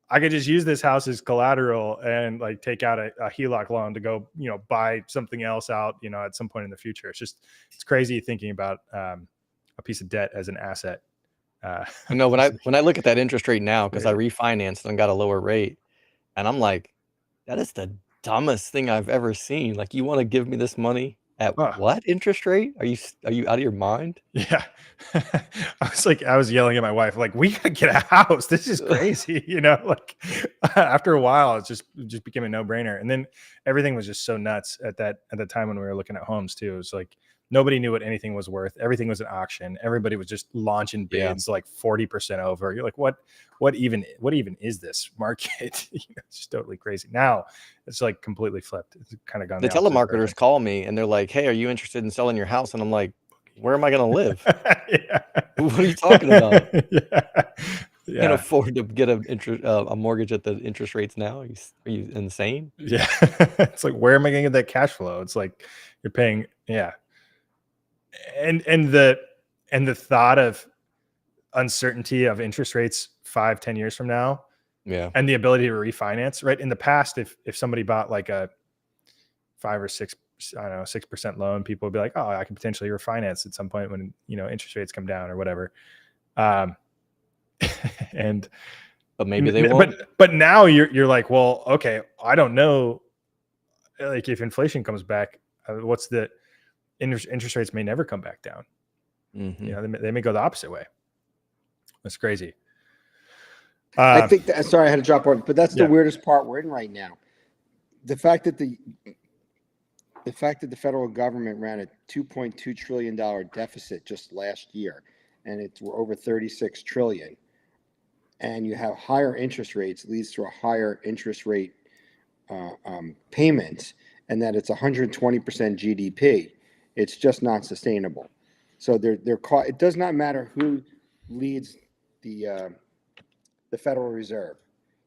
I could just use this house as collateral and like take out a HELOC loan to go, buy something else out, at some point in the future. It's crazy thinking about a piece of debt as an asset. When I look at that interest rate now, because I refinanced and got a lower rate, and I'm like, that is the dumbest thing I've ever seen. Like, you want to give me this money at what interest rate? Are you out of your mind? Yeah. I was yelling at my wife, like, we gotta get a house. This is crazy. Like, after a while, it just became a no-brainer. And then everything was just so nuts at the time when we were looking at homes too. It was like, nobody knew what anything was worth. Everything was an auction. Everybody was just launching bids like 40% over. You're like, what even is this market? It's just totally crazy. Now it's like completely flipped. It's kind of gone. The telemarketers call me and they're like, hey, are you interested in selling your house? And I'm like, where am I going to live? What are you talking about? Can't afford to get a mortgage at the interest rates now. Are you insane? Yeah. It's like, where am I going to get that cash flow? It's like, you're paying. Yeah. And the thought of uncertainty of interest rates 5-10 years from now, and the ability to refinance, right? In the past, if somebody bought like a 5 or 6 I don't know, 6% loan, people will be like, oh, I can potentially refinance at some point when, interest rates come down or whatever. And But maybe they won't. But now you're like, well, okay, I don't know, like if inflation comes back, what's the interest rates may never come back down. They may go the opposite way. That's crazy. I think that, sorry, I had to drop on, but that's the weirdest part we're in right now. The fact that the federal government ran a $2.2 trillion deficit just last year, and we're over 36 trillion, and you have higher interest rates leads to a higher interest rate payment, and that it's 120% GDP. It's just not sustainable. So it does not matter who leads the Federal Reserve.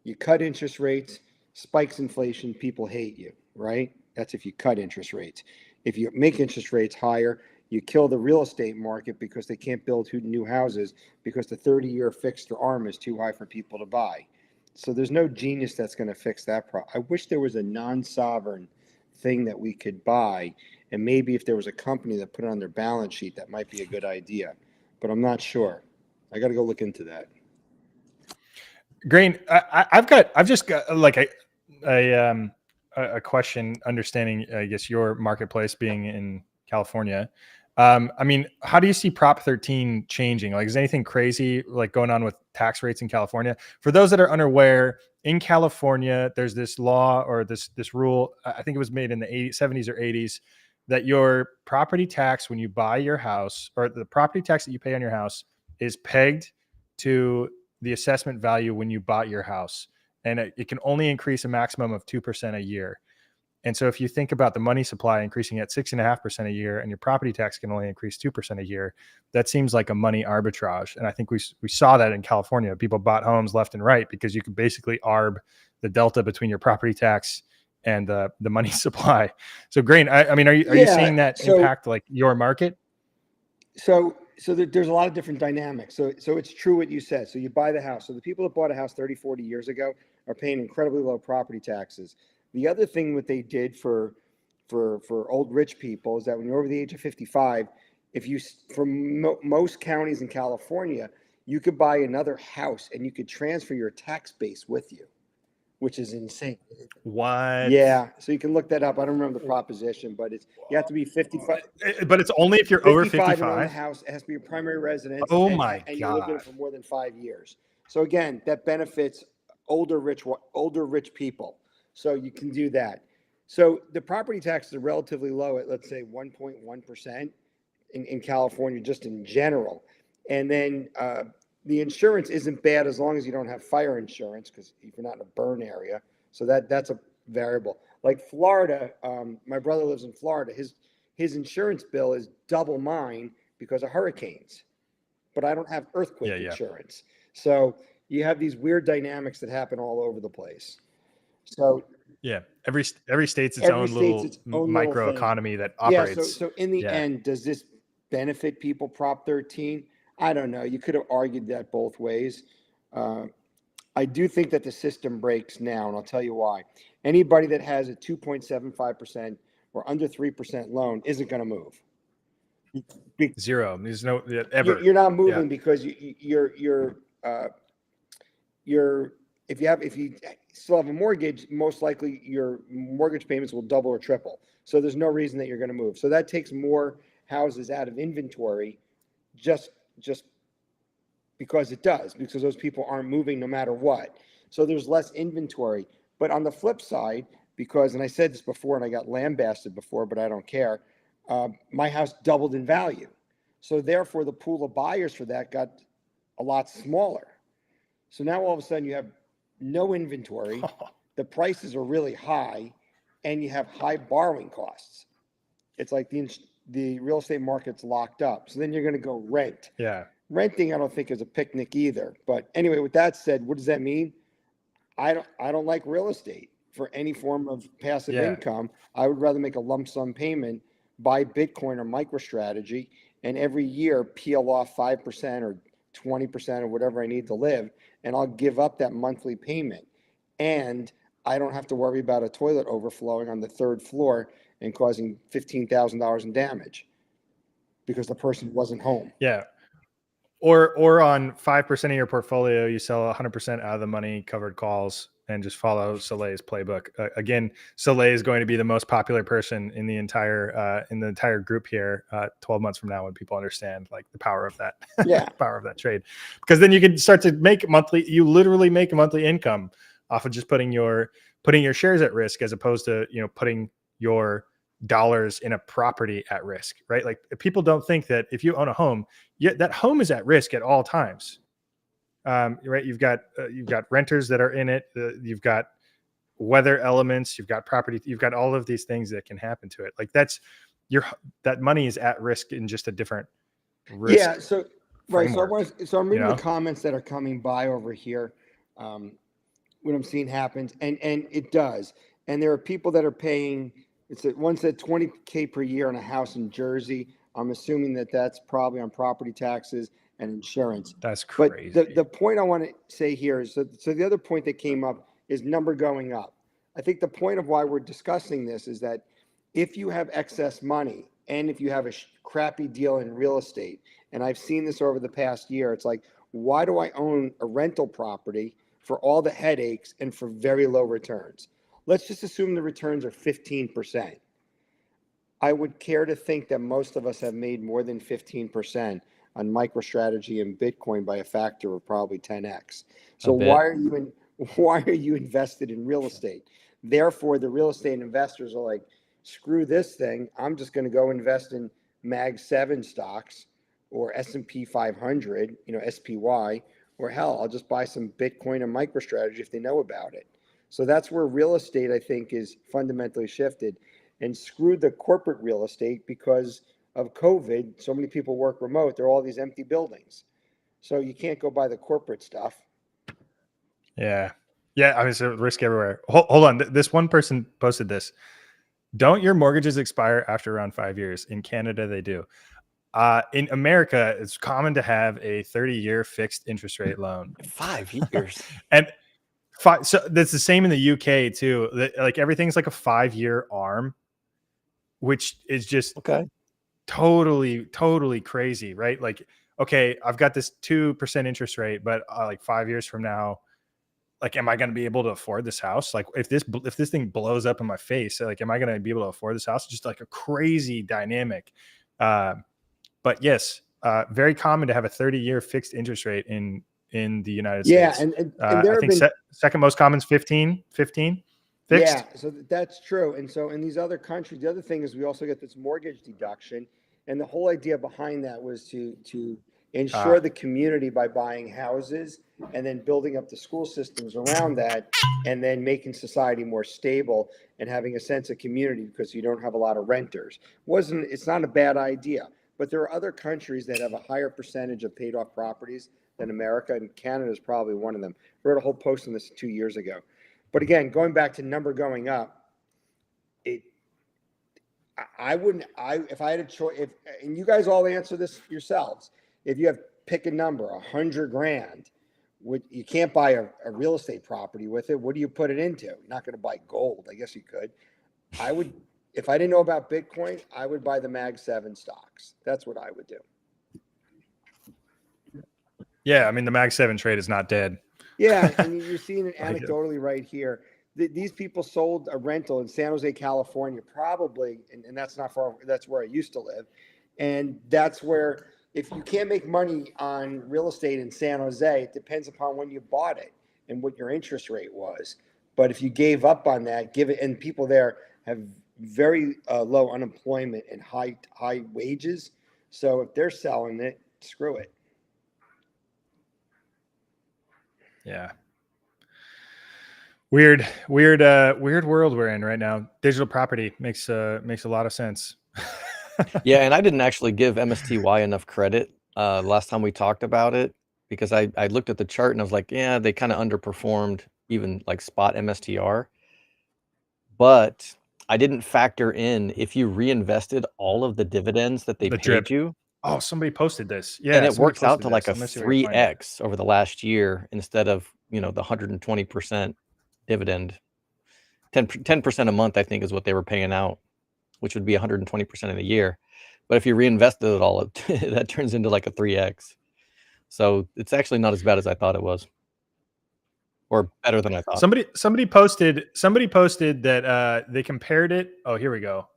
You cut interest rates, spikes inflation, people hate you, right? That's if you cut interest rates. If you make interest rates higher, you kill the real estate market because they can't build new houses because the 30-year fixed arm is too high for people to buy. So there's no genius that's going to fix that problem. I wish there was a non-sovereign thing that we could buy, and maybe if there was a company that put it on their balance sheet, that might be a good idea. But I'm not sure. I got to go look into that. Green, I've just got like a question, understanding, I guess, your marketplace being in California. I mean, how do you see Prop 13 changing? Like, is anything crazy like going on with tax rates in California? For those that are unaware, in California, there's this law or this rule, I think it was made in the 70s or 80s, that your property tax when you buy your house, or the property tax that you pay on your house, is pegged to the assessment value when you bought your house. And it can only increase a maximum of 2% a year. And so if you think about the money supply increasing at 6.5% a year and your property tax can only increase 2% a year, that seems like a money arbitrage. And I think we saw that in California. People bought homes left and right because you could basically arb the delta between your property tax and the money supply. So Grain, I mean, are you seeing that impact like your market? So there's a lot of different dynamics. So it's true what you said. So you buy the house. So the people that bought a house 30, 40 years ago are paying incredibly low property taxes. The other thing what they did for old rich people is that when you're over the age of 55, most counties in California, you could buy another house and you could transfer your tax base with you, which is insane. What? Yeah. So you can look that up. I don't remember the proposition, but you have to be 55. But it's only if you're over 55. And own the house. It has to be your primary residence. Oh and my and God. you live in it for more than 5 years. So again, that benefits older rich people. So you can do that. So the property taxes are relatively low at, let's say, 1.1% in California, just in general. And then the insurance isn't bad as long as you don't have fire insurance, because if you're not in a burn area. So that's a variable. Like Florida, my brother lives in Florida. His insurance bill is double mine because of hurricanes, but I don't have earthquake insurance. So you have these weird dynamics that happen all over the place. So yeah, every state's its own little micro economy that operates. Yeah, so in the end, does this benefit people, Prop 13? I don't know. You could have argued that both ways. I do think that the system breaks now, and I'll tell you why. Anybody that has a 2.75% or under 3% loan isn't going to move. Zero. There's no ever. You're not moving because if you still have a mortgage, most likely your mortgage payments will double or triple. So there's no reason that you're going to move. So that takes more houses out of inventory, just because it does, because those people aren't moving no matter what. So there's less inventory. But on the flip side, and I said this before and I got lambasted before, but I don't care, my house doubled in value. So therefore the pool of buyers for that got a lot smaller. So now all of a sudden you have no inventory, the prices are really high, and you have high borrowing costs. It's like the real estate market's locked up. So then you're going to go rent. Yeah. Renting, I don't think, is a picnic either. But anyway, with that said, what does that mean? I don't like real estate for any form of passive income. I would rather make a lump sum payment, buy Bitcoin or MicroStrategy, and every year peel off 5% or 20% or whatever I need to live, and I'll give up that monthly payment. And I don't have to worry about a toilet overflowing on the third floor and causing $15,000 in damage because the person wasn't home. Yeah. Or on 5% of your portfolio, you sell 100% out of the money covered calls and just follow Soleil's playbook. Again, Soleil is going to be the most popular person in the entire group here 12 months from now when people understand like the power of that, power of that trade. Because then you can start to make you literally make a monthly income off of just putting your shares at risk as opposed to, putting your dollars in a property at risk, right? Like people don't think that if you own a home, that home is at risk at all times. Right. You've got renters that are in it. You've got weather elements, you've got property, you've got all of these things that can happen to it. Like that money is at risk in just a different risk. Yeah. So, right. So I'm reading the comments that are coming by over here. What I'm seeing happens and it does. And there are people that are paying, one said $20K per year on a house in Jersey. I'm assuming that's probably on property taxes and insurance. That's crazy. But the point I want to say here is, so the other point that came up is number going up. I think the point of why we're discussing this is that if you have excess money and if you have a crappy deal in real estate, and I've seen this over the past year, it's like, why do I own a rental property for all the headaches and for very low returns? Let's just assume the returns are 15%. I would care to think that most of us have made more than 15% on MicroStrategy and Bitcoin by a factor of probably 10x. So why are you invested in real estate? Therefore, the real estate investors are like, screw this thing. I'm just going to go invest in Mag 7 stocks or S&P 500, SPY, or hell, I'll just buy some Bitcoin and MicroStrategy if they know about it. So that's where real estate, I think, is fundamentally shifted. And screw the corporate real estate because of COVID. So many people work remote. There are all these empty buildings. So you can't go buy the corporate stuff. Yeah. Yeah. I mean, it's a risk everywhere. Hold on. This one person posted this. Don't your mortgages expire after around 5 years? In Canada, they do. In America, it's common to have a 30-year fixed interest rate loan. 5 years. And so that's the same in the UK too. Like everything's like a 5-year arm, which is just totally crazy, right? Like, okay, I've got this 2% interest rate, but like 5 years from now, like, am I going to be able to afford this house? Like if this thing blows up in my face, like, am I going to be able to afford this house? Just like a crazy dynamic. But yes, very common to have a 30-year fixed interest rate in the United States. Yeah, and I think second most common is 15 fixed. Yeah, so that's true. And so in these other countries, the other thing is we also get this mortgage deduction. And the whole idea behind that was to ensure the community by buying houses and then building up the school systems around that and then making society more stable and having a sense of community because you don't have a lot of renters. It's not a bad idea. But there are other countries that have a higher percentage of paid off properties than America, and Canada is probably one of them. I wrote a whole post on this 2 years ago. But again, going back to number going up, if I had a choice, and you guys all answer this yourselves, if you have pick a number, $100,000, you can't buy a real estate property with it. What do you put it into? You're not going to buy gold. I guess you could. If I didn't know about Bitcoin, I would buy the Mag 7 stocks. That's what I would do. Yeah, I mean, the Mag 7 trade is not dead. Yeah, and you're seeing it anecdotally right here. These people sold a rental in San Jose, California, probably, and that's not far. That's where I used to live, and that's where if you can't make money on real estate in San Jose, it depends upon when you bought it and what your interest rate was. But if you gave up on that, and people there have very low unemployment and high wages, so if they're selling it, screw it. Yeah. Weird world we're in right now. Digital property makes a lot of sense. Yeah, and I didn't actually give MSTY enough credit last time we talked about it because I looked at the chart and I was like, yeah, they kind of underperformed even like spot MSTR. But I didn't factor in if you reinvested all of the dividends that they paid drip. You. Oh, somebody posted this. Yeah. And it works out to like a 3x over the last year instead of, the 120% dividend. 10% a month, I think, is what they were paying out. which would be 120% in a year. But if you reinvested it all, that turns into like a 3x. So it's actually not as bad as I thought it was, or better than I thought. Somebody posted that they compared it. Oh, here we go.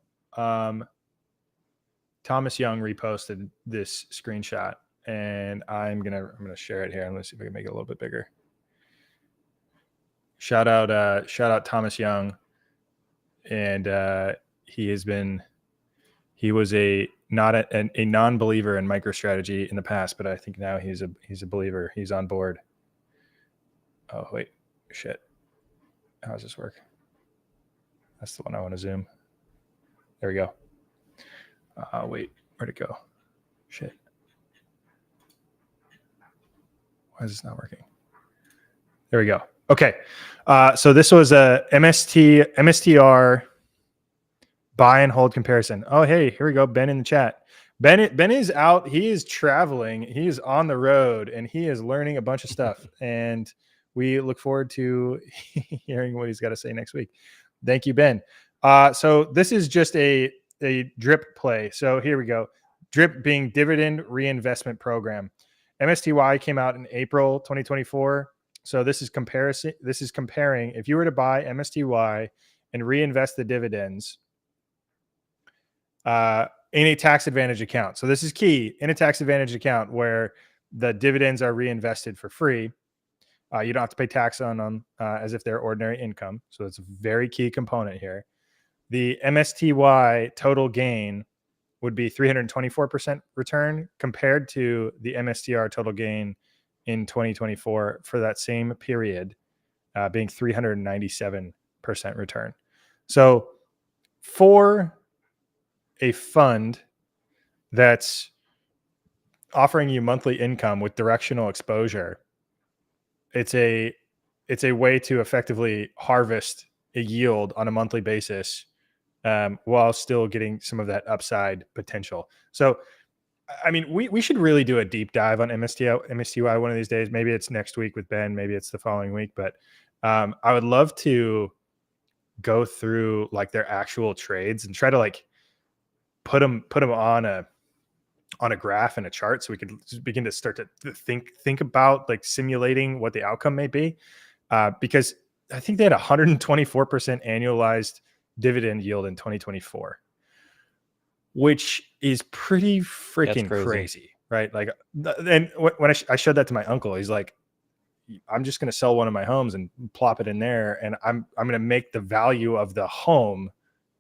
Thomas Young reposted this screenshot, and I'm gonna share it here. And let's see if I can make it a little bit bigger. Shout out Thomas Young, and he was a non-believer in MicroStrategy in the past, but I think now he's a believer. He's on board. Oh wait, shit. How does this work? That's the one I want to zoom. There we go. Wait, where'd it go? Shit. Why is this not working? There we go. Okay. So this was a MSTR buy and hold comparison. Oh, hey, here we go. Ben in the chat. Ben is out. He is traveling. He is on the road, and he is learning a bunch of stuff. And we look forward to hearing what he's got to say next week. Thank you, Ben. So this is just a drip play. So here we go. DRIP being dividend reinvestment program. MSTY came out in April 2024. So this is comparing if you were to buy MSTY and reinvest the dividends in a tax advantage account. So this is key, in a tax advantage account where the dividends are reinvested for free. You don't have to pay tax on them as if they're ordinary income. So it's a very key component here. The MSTY total gain would be 324% return compared to the MSTR total gain in 2024 for that same period, being 397% return. So for a fund that's offering you monthly income with directional exposure, it's a way to effectively harvest a yield on a monthly basis while still getting some of that upside potential. So, I mean, we should really do a deep dive on MSTY one of these days. Maybe it's next week with Ben. Maybe it's the following week. But I would love to go through like their actual trades and try to like put them on a graph and a chart, so we could begin to start to think about like simulating what the outcome may be. Because I think they had 124% annualized dividend yield in 2024, which is pretty freaking crazy, right? Like, and when I showed that to my uncle, he's like, I'm just going to sell one of my homes and plop it in there, and I'm going to make the value of the home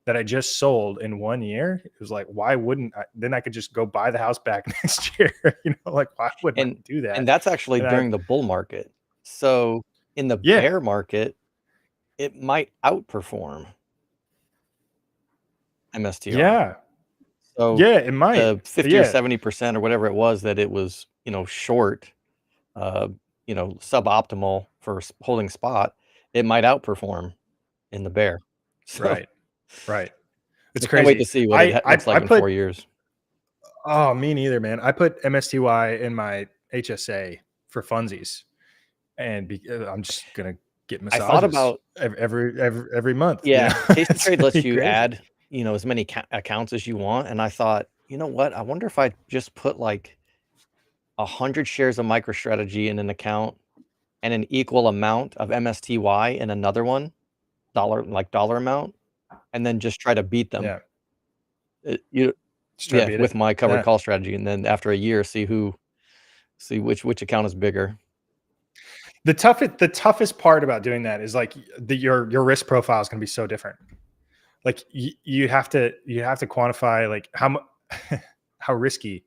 that I just sold in 1 year. It was like, why wouldn't I? Then I could just go buy the house back next year. Like, why wouldn't I do that? And that's actually during the bull market. So in the bear market, it might outperform MSTR. Yeah. So yeah, it might. The 50 or 70% or whatever it was that it was, short, suboptimal for holding spot, it might outperform in the bear. So, Right. It's I crazy. can't wait to see what it looks like in 4 years. Oh, me neither, man. I put MSTY in my HSA for funsies, and I'm just gonna get massages. I thought about every month. Yeah, Tastytrade lets you crazy. add as many accounts as you want, and I thought, you know what? I wonder if I just put like 100 shares of MicroStrategy in an account and an equal amount of MSTY in another one, dollar amount, and then just try to beat them. With my covered call strategy, and then after a year, see which account is bigger. The toughest part about doing that is like your risk profile is going to be so different. Like you have to quantify like how risky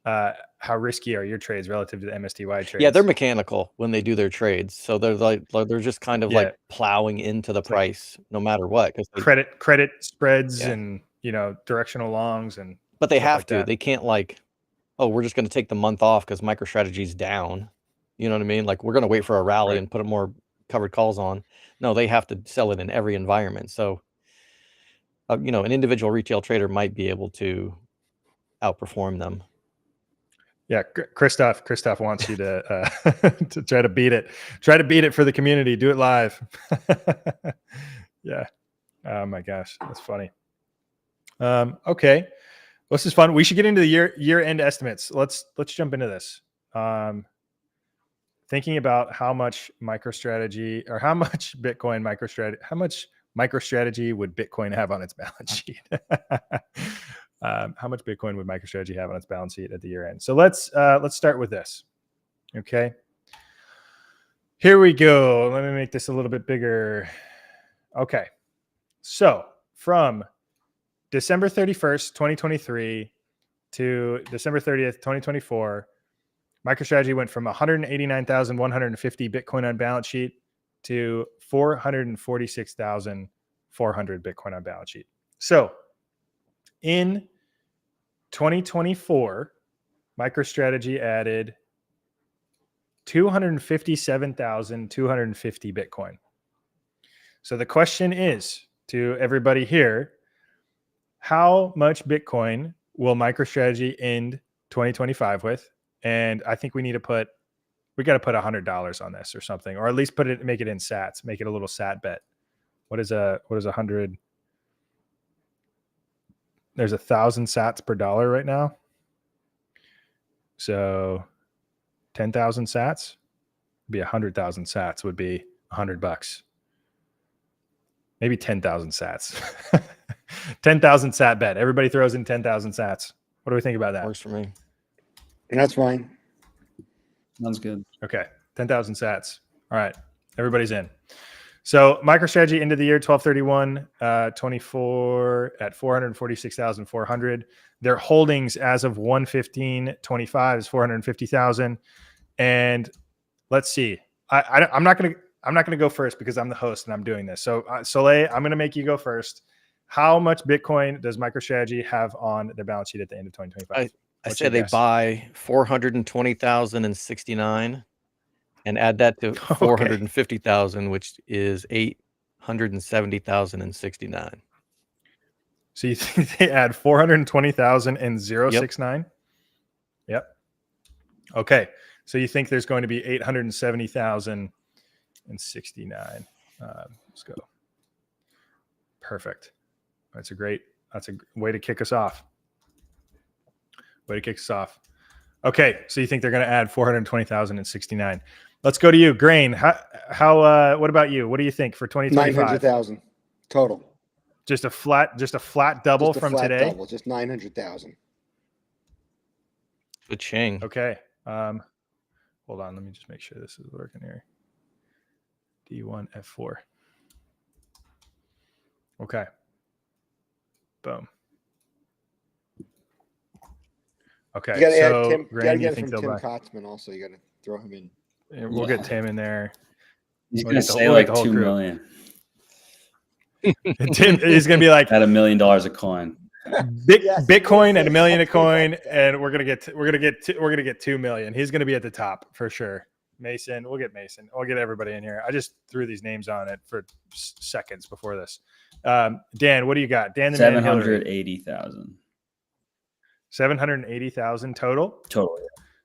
are your trades relative to the MSTY trades. Yeah, they're mechanical when they do their trades, so they're just kind of like plowing into the price no matter what, because credit spreads and directional longs, but they have to. They can't like, oh, we're just going to take the month off because MicroStrategy's down. You know what I mean? Like, we're going to wait for a rally and put more covered calls on. No, they have to sell it in every environment. So, an individual retail trader might be able to outperform them. Yeah, Christoph wants you to to try to beat it. Try to beat it for the community. Do it live. Yeah. Oh my gosh, that's funny. Okay. Well, this is fun. We should get into the year end estimates. Let's jump into this. Thinking about how much MicroStrategy or how much Bitcoin MicroStrategy, how much MicroStrategy would Bitcoin have on its balance sheet? How much Bitcoin would MicroStrategy have on its balance sheet at the year end? So let's start with this. Okay. Here we go. Let me make this a little bit bigger. Okay. So from December 31st, 2023 to December 30th, 2024, MicroStrategy went from 189,150 Bitcoin on balance sheet to 446,400 Bitcoin on balance sheet. So in 2024, MicroStrategy added 257,250 Bitcoin. So the question is to everybody here, how much Bitcoin will MicroStrategy end 2025 with? And I think we got to put $100 on this or something, or at least make it in sats, make it a little sat bet. What is 100? There's 1,000 sats per dollar right now. So 10,000 sats would be 100,000 sats would be $100. Maybe 10,000 sats. 10,000 sat bet. Everybody throws in 10,000 sats. What do we think about that? Works for me. That's fine. Sounds good. Okay. 10,000 sats. All right. Everybody's in. So MicroStrategy ended the year 12/31/24 at 446,400. Their holdings as of 1/15/25 is 450,000. And let's see. I'm not gonna go first because I'm the host and I'm doing this. So Soleil, I'm gonna make you go first. How much Bitcoin does MicroStrategy have on their balance sheet at the end of 2025? I say they buy 420,069 and add that to 450,000, which is 870,069. So you think they add 420,000 and 069? Yep. Okay. So you think there's going to be 870,069. Let's go. Perfect. That's a way to kick us off. Okay. So you think they're going to add 420,069. Let's go to you, Grain. What about you? What do you think for 2025? 900,000 total. Just a flat double Just a from flat today. double, just 900,000. Good ching. Okay. Hold on. Let me just make sure this is working here. D1 F4. Okay. Boom. Okay. You got to so add Tim. You got to Graham, you get it think from they'll Tim buy? Kotzman also. You got to throw him in. Yeah, we'll get Tim in there. He's We'll going get to the say whole- like the whole 2 crew. million Tim is going to be like at $1 million a coin. Yes, Bitcoin yes, at $1 million a I'll say coin, that. and we're gonna get 2 million. He's going to be at the top for sure. Mason, we'll get Mason. We'll get everybody in here. I just threw these names on it for seconds before this. Dan, what do you got? Dan the Man Hillary. 780,000 780,000 total. total.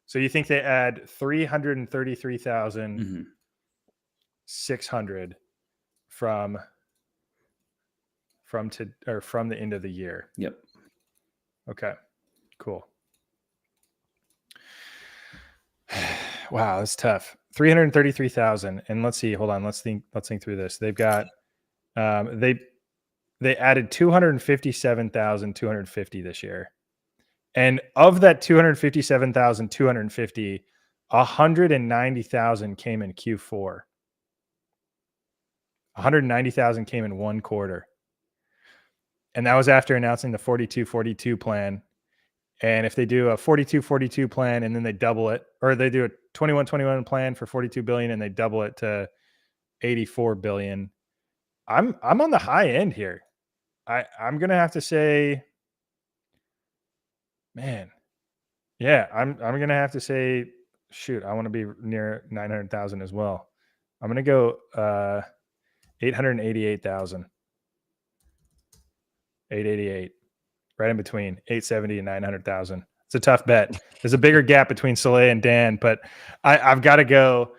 So you think they add 333,600 Mm-hmm. from the end of the year. Yep. Okay, cool. Wow, that's tough. 333,000. And let's see. Hold on. Let's think through this. They've got they added 257,250 this year. And of that 257,250, 190,000 came in Q4. 190,000 came in one quarter. And that was after announcing the 42-42 plan. And if they do a 42-42 plan and then they double it, or they do a 21-21 plan for 42 billion and they double it to 84 billion, I'm on the high end here. I'm gonna have to say, man, yeah, I'm gonna have to say, shoot, I want to be near 900,000 as well. I'm gonna go 888,000. 888, right in between 870 and 900,000. It's a tough bet. There's a bigger gap between Soleil and Dan, but I've got to go.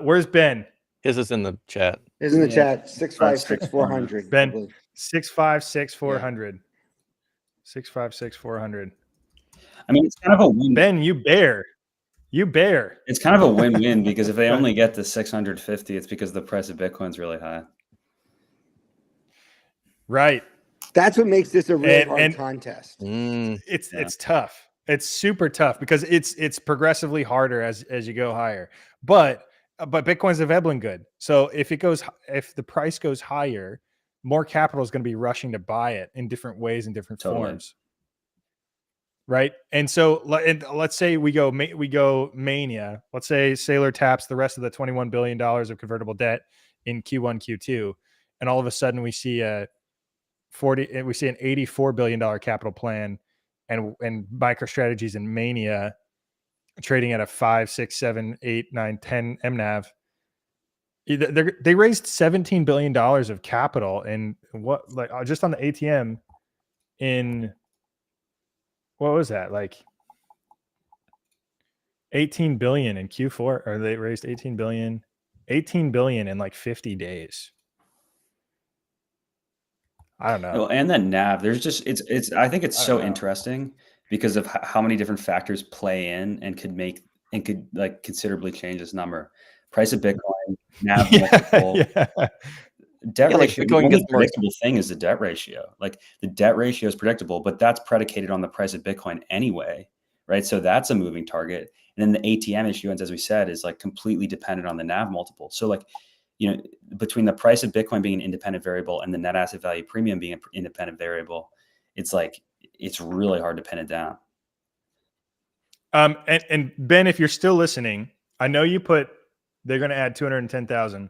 Where's Ben? His is in the chat. Is in the Yeah. chat 656 400. Ben, 656 400. 656 400. I mean, it's kind of a win. Ben, you bear. It's kind of a win-win because if they Go ahead. only get to 650, it's because the price of Bitcoin's really high. Right. That's what makes this a real And- hard and- contest. It's tough. It's super tough because it's progressively harder as you go higher. But Bitcoin's a Veblen good. So if the price goes higher, more capital is going to be rushing to buy it in different ways and different Totally. forms. Right. And so let's say we go mania. Let's say Saylor taps the rest of the $21 billion of convertible debt in Q1, Q2, and all of a sudden we see an $84 billion capital plan and MicroStrategy's and Mania trading at a 5, 6, 7, 8, 9, 10 MNAV. They raised $17 billion of capital and just on the ATM in what was that, like 18 billion in Q4, or they raised 18 billion in like 50 days. I don't know. Well, and then NAV, there's just it's I think it's I so don't know. interesting because of how many different factors play in and could like considerably change this number. Price of Bitcoin, NAV multiple, debt Yeah, like ratio. Bitcoin The only gets more- predictable thing is the debt ratio. Like the debt ratio is predictable, but that's predicated on the price of Bitcoin anyway, right? So that's a moving target. And then the ATM issuance, as we said, is like completely dependent on the NAV multiple. So like, between the price of Bitcoin being an independent variable and the net asset value premium being an independent variable, it's really hard to pin it down. And Ben, if you're still listening, I know you put they're going to add 210,000.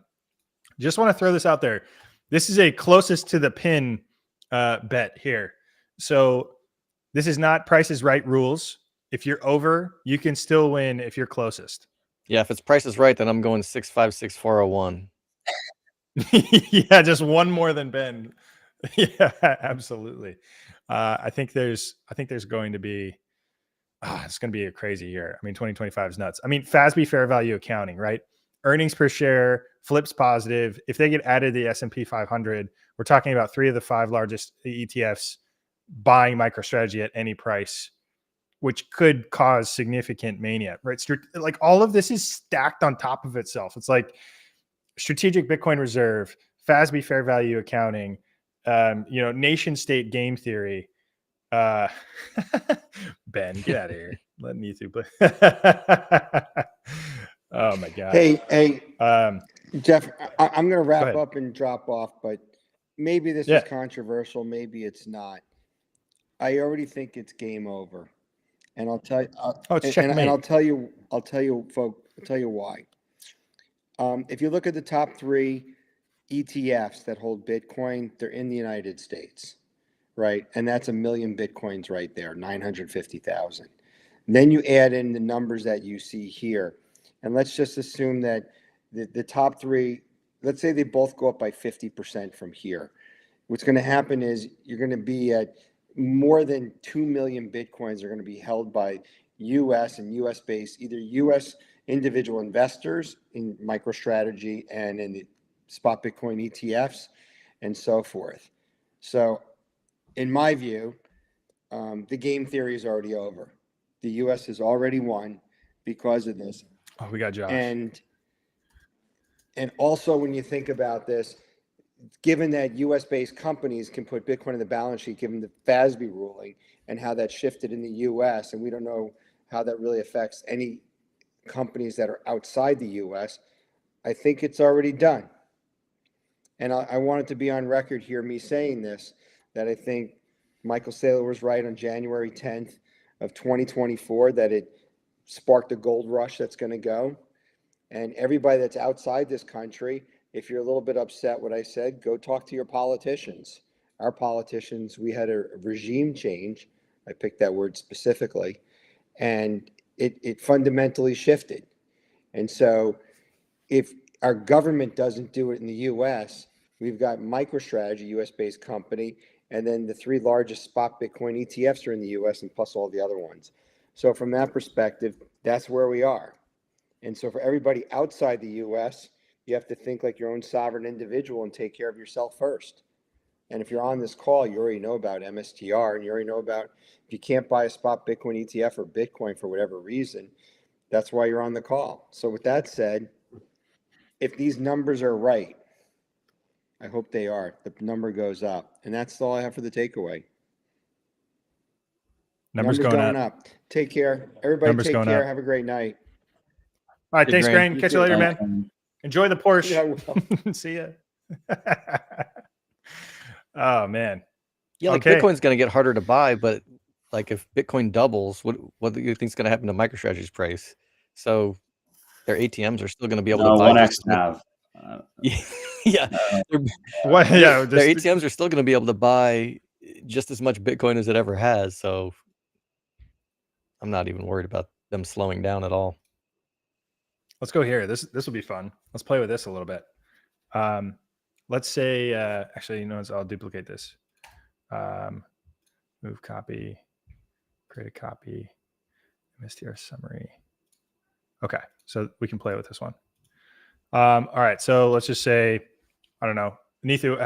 Just want to throw this out there. This is a closest to the pin bet here. So this is not Price is Right rules. If you're over, you can still win if you're closest. Yeah, if it's Price is Right, then I'm going 656,401. Yeah, just one more than Ben. Yeah, absolutely. I think there's going to be it's going to be a crazy year. I mean, 2025 is nuts. I mean, FASB fair value accounting, right? Earnings per share flips positive. If they get added to the S&P 500, we're talking about 3 of the 5 largest ETFs buying MicroStrategy at any price, which could cause significant mania, right? Like all of this is stacked on top of itself. It's like strategic Bitcoin reserve, FASB fair value accounting, nation state game theory. Ben, get out of here. Let me through. Oh my god. Hey, Jeff, I'm going to wrap ahead. up and drop off, but maybe this Yeah. is controversial. Maybe it's not. I already think it's game over, and I'll tell you. It's and checkmate. I'll tell you, folks. I'll tell you why. If you look at the top 3 ETFs that hold Bitcoin, they're in the United States, right? And that's 1 million Bitcoins right there, 950,000. Then you add in the numbers that you see here. And let's just assume that the top 3, let's say they both go up by 50% from here. What's going to happen is you're going to be at more than 2 million Bitcoins are going to be held by U.S. and U.S.-based, either U.S. individual investors in MicroStrategy and in the spot Bitcoin ETFs and so forth. So in my view, the game theory is already over. The U.S. has already won because of this. Oh, we got Josh. And also when you think about this, given that U.S.-based companies can put Bitcoin on the balance sheet, given the FASB ruling and how that shifted in the U.S., and we don't know how that really affects any companies that are outside the U.S., I think it's already done. And I wanted to be on record here, me saying this, that I think Michael Saylor was right on January 10th of 2024, that it sparked a gold rush that's going to go. And everybody that's outside this country, if you're a little bit upset what I said, go talk to your politicians. Our politicians, we had a regime change. I picked that word specifically. And it fundamentally shifted. And so if our government doesn't do it in the U.S., we've got MicroStrategy, U.S.-based company, and then the 3 largest spot Bitcoin ETFs are in the U.S. and plus all the other ones. So from that perspective, that's where we are. And so for everybody outside the U.S., you have to think like your own sovereign individual and take care of yourself first. And if you're on this call, you already know about MSTR, and you already know about if you can't buy a spot Bitcoin ETF or Bitcoin for whatever reason, that's why you're on the call. So with that said, if these numbers are right, I hope they are, the number goes up. And that's all I have for the takeaway. Numbers going up. Take care. Everybody Numbers take going care. up. Have a great night. All right, Hey, thanks, Grain. Grain. You Catch too. you later, Thanks, man. man. Enjoy the Porsche. Yeah, well. See ya. Oh man. Yeah, like Okay. Bitcoin's going to get harder to buy, but like if Bitcoin doubles, what do you think is going to happen to MicroStrategy's price? So their ATMs are still going to be able No, to buy 1x just as much. nav. Yeah, their, What? Yeah. their Just, ATMs are still going to be able to buy just as much Bitcoin as it ever has. So I'm not even worried about them slowing down at all. let's go here. This will be fun. Let's play with this a little bit. Let's say actually, you know, I'll duplicate this. Move copy, create a copy, MSTR summary. Okay, so we can play with this one. All right, so let's just say, I don't know, Neithu,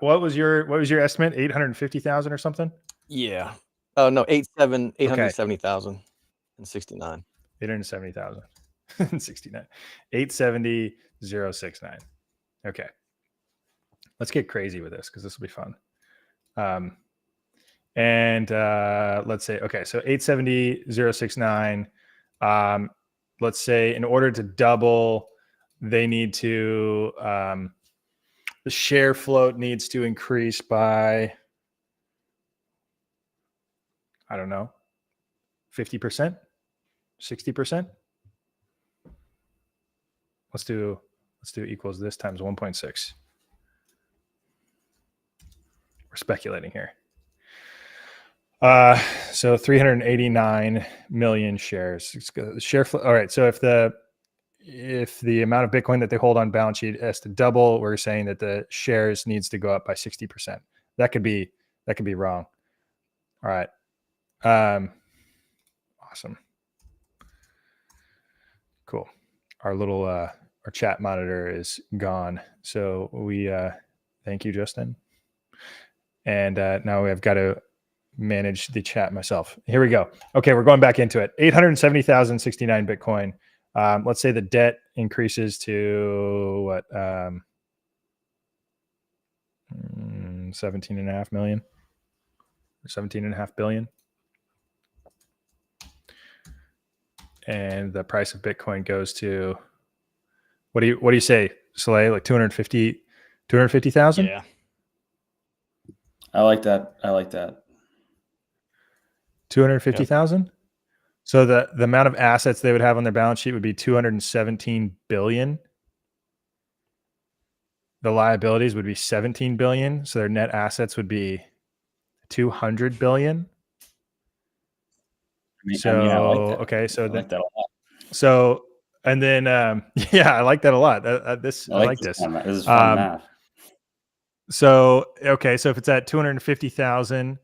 what was your estimate? 850,000 or something? Yeah. Oh no, 870,000 and 69. 870,000 and 69. 870,069. Okay. Let's get crazy with this because this will be fun. And let's say, okay, so 870,069. Let's say in order to double, they need to, the share float needs to increase by, I don't know, 50%, 60%. Let's do equals this times 1.6. We're speculating here. So 389 million shares. Share flow. All right. So if the amount of Bitcoin that they hold on balance sheet has to double, we're saying that the shares needs to go up by 60%. That could be wrong. All right. Awesome. Cool. Our little our chat monitor is gone. So we thank you, Justin. And now I've got to manage the chat myself. Here we go. Okay, we're going back into it. 870,069 Bitcoin. Let's say the debt increases to what? 17.5 million or 17.5 billion. And the price of Bitcoin goes to, what do you say, Soleil? Like 250,000? Yeah. I like that. 250,000. Yep. So the amount of assets they would have on their balance sheet would be 217 billion. The liabilities would be 17 billion. So their net assets would be 200 billion. I like that. Okay, so I like that a lot. So and then yeah, I like that a lot. I like this. This is fun math. So okay, so if it's at 250,000,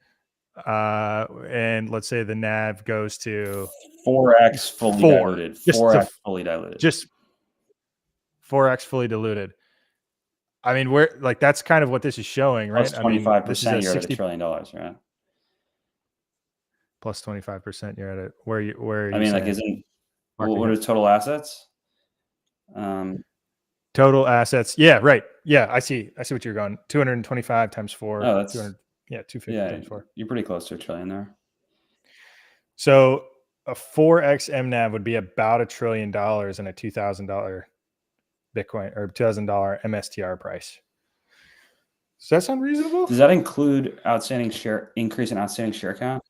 and let's say the NAV goes to 4x fully diluted. 4x fully diluted. Just 4x fully diluted. I mean, we're like, that's kind of what this is showing, right? Plus 25%, you're at $1 trillion, right? Plus 25%, you're at it. Where are you? I mean, like, what are total assets? Total assets. Yeah, right. Yeah, I see what you're going. 225 times 4. Oh, that's 200. Yeah, 250 times 4. You're pretty close to $1 trillion there. So a 4x MNAV would be about $1 trillion in a $2,000 Bitcoin or $2,000 MSTR price. Does that sound reasonable? Does that include increase in outstanding share count?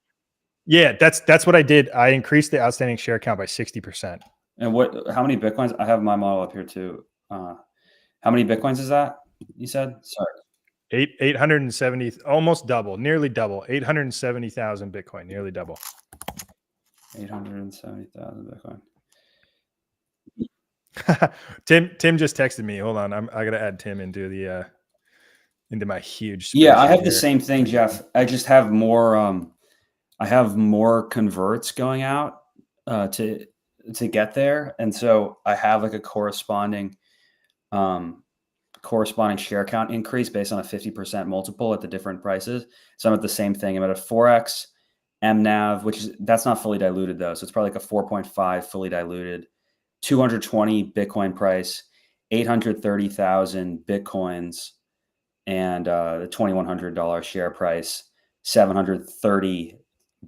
Yeah, that's what I did. I increased the outstanding share count by 60%. And how many Bitcoins? I have my model up here too. How many Bitcoins is that? You said? Sorry. 870, almost double, nearly double. 870,000 Bitcoin, nearly double. 870,000 Bitcoin. Tim just texted me. Hold on, I gotta add Tim into my huge. Yeah, I have the same thing, Jeff. I just have more. I have more converts going out to get there, and so I have like a corresponding corresponding share count increase based on a 50% multiple at the different prices. So I'm at the same thing. I'm at a 4x MNAV, that's not fully diluted though. So it's probably like a 4.5 fully diluted, 220 Bitcoin price, 830,000 Bitcoins, and the $2,100 share price, 730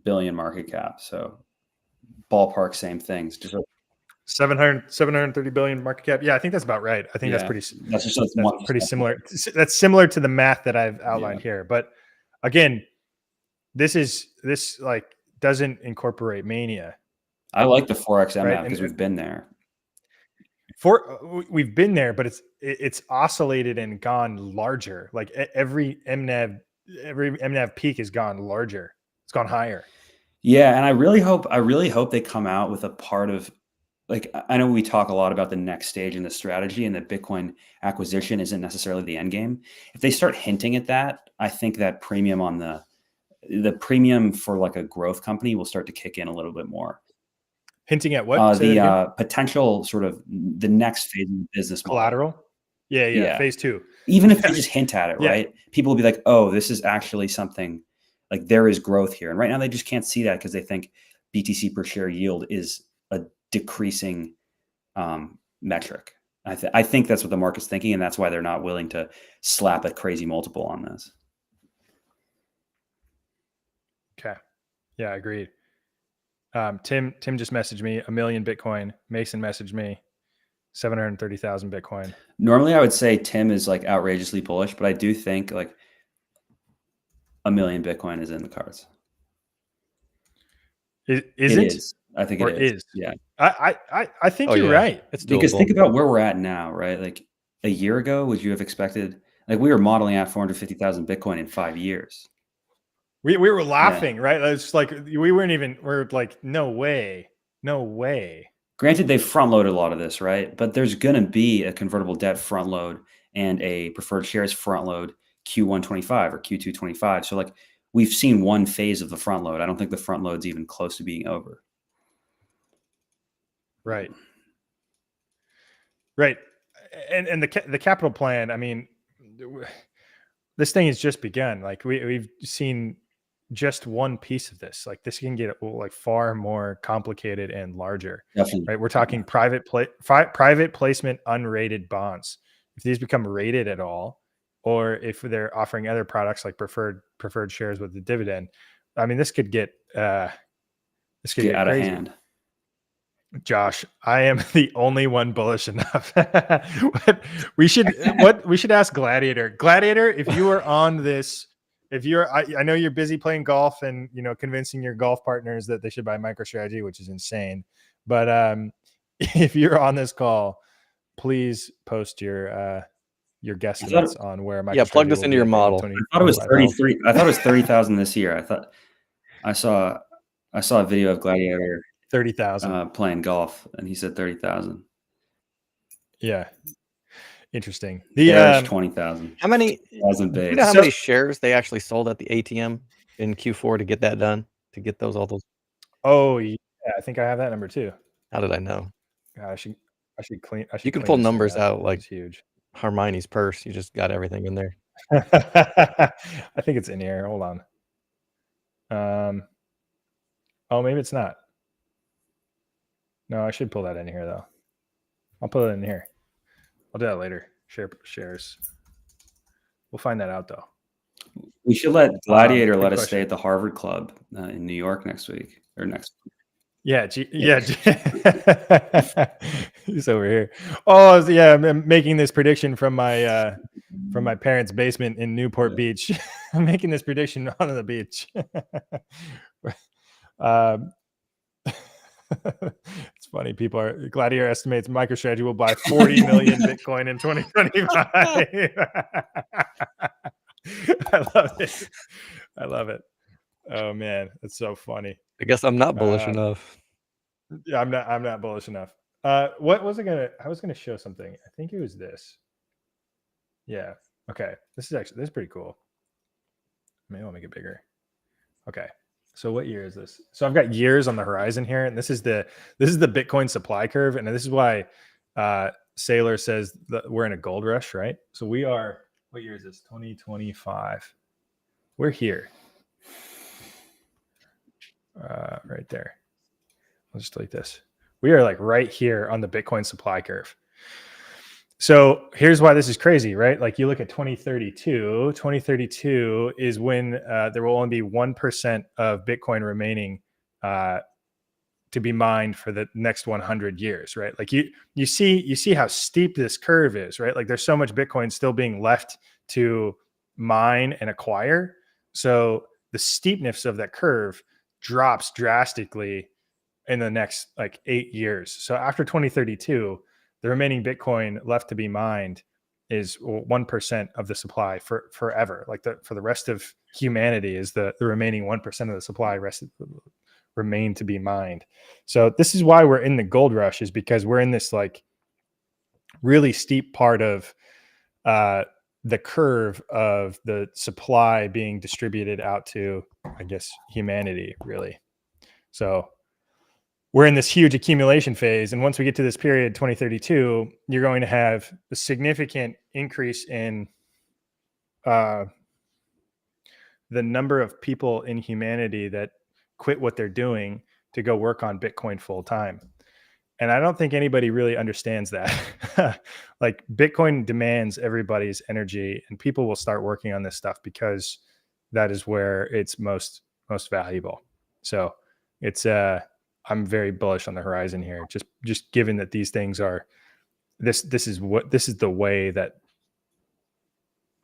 billion market cap. So ballpark, same things. Just 730 billion market cap. Yeah, I think that's about right. I think that's pretty similar. That's similar to the math that I've outlined here. But again, this like doesn't incorporate Mania. I like the 4x MNAV because we've been there. We've been there, but it's oscillated and gone larger. Like every MNAV peak has gone larger. It's gone higher. Yeah, and I really hope they come out with a part of, like, I know we talk a lot about the next stage in the strategy, and that Bitcoin acquisition isn't necessarily the end game. If they start hinting at that, I think that premium on the premium for like a growth company will start to kick in a little bit more. Hinting at what? The potential sort of the next phase of the business model. Collateral. Yeah. Phase 2. Even if they just hint at it, right? People will be like, oh, this is actually something, like there is growth here. And right now they just can't see that because they think BTC per share yield is a decreasing metric. I think that's what the market's thinking, and that's why they're not willing to slap a crazy multiple on this. Okay. Yeah, agreed. Tim just messaged me 1 million Bitcoin. Mason messaged me 730,000 Bitcoin. Normally I would say Tim is like outrageously bullish, but I do think like 1 million Bitcoin is in the cards. It is. I think it is. Yeah. I think you're right. It's because doable. Think about where we're at now, right? Like a year ago, would you have expected, like we were modeling out 450,000 Bitcoin in 5 years. We were laughing, right? It's like we're like, no way. Granted, they front loaded a lot of this, right? But there's going to be a convertible debt front load and a preferred shares front load Q1 25 or Q2 25. So like we've seen one phase of the front load. I don't think the front load's even close to being over. Right. And the capital plan, I mean, this thing has just begun. Like we've seen just one piece of this. Like this can get like far more complicated and larger. Definitely. Right. We're talking private placement unrated bonds. If these become rated at all, or if they're offering other products like preferred shares with the dividend, I mean, this could get out crazy. Of hand. Josh, I am the only one bullish enough. we should ask Gladiator. Gladiator, if you are on this, I know you're busy playing golf and convincing your golf partners that they should buy MicroStrategy, which is insane. But if you're on this call, please post your guesstimates on where MicroStrategy. Plug this into your model. I thought it was 33. I thought it was 30,000 this year. I saw a video of Gladiator 30,000 playing golf, and he said 30,000. Yeah, interesting. The 20,000. How many? You know how many shares they actually sold at the ATM in Q4 to get that done? To get all those. Oh yeah, I think I have that number too. How did I know? God, I should clean. You can pull numbers out like huge. Hermione's purse. You just got everything in there. I think it's in here. Hold on. Oh, maybe it's not. No, I should pull that in here though. I'll put it in here. I'll do that later. Shares. We'll find that out though. We should let Gladiator let us stay at the Harvard Club in New York next week or next week. Yeah. He's over here. Oh yeah, I'm making this prediction from my parents' basement in Newport Beach. I'm making this prediction on the beach. It's funny. Gladiator estimates MicroStrategy will buy 40 million Bitcoin in 2025. I love it. Oh man, it's so funny. I guess I'm not bullish enough. Yeah, I'm not bullish enough. What was I was gonna show something. I think it was this. Yeah. Okay. This is pretty cool. Maybe I'll make it bigger. Okay. So what year is this? So I've got years on the horizon here, and this is the Bitcoin supply curve, and this is why Sailor says that we're in a gold rush, right? So we are, what year is this? 2025. We're here. Right there. I'll just delete this. We are like right here on the Bitcoin supply curve. So here's why this is crazy, right? Like you look at 2032 is when there will only be 1% of Bitcoin remaining to be mined for the next 100 years, right? Like you see how steep this curve is, right? Like there's so much Bitcoin still being left to mine and acquire. So the steepness of that curve drops drastically in the next like 8 years. So after 2032, the remaining Bitcoin left to be mined is 1% of the supply for forever. Like for the rest of humanity is the remaining 1% of the supply remain to be mined. So this is why we're in the gold rush, is because we're in this like really steep part of the curve of the supply being distributed out to, I guess, humanity, really. So we're in this huge accumulation phase. And once we get to this period, 2032, you're going to have a significant increase in the number of people in humanity that quit what they're doing to go work on Bitcoin full time. And I don't think anybody really understands that. Like Bitcoin demands everybody's energy, and people will start working on this stuff because that is where it's most valuable. So it's I'm very bullish on the horizon here. Just given that these things are this is the way that,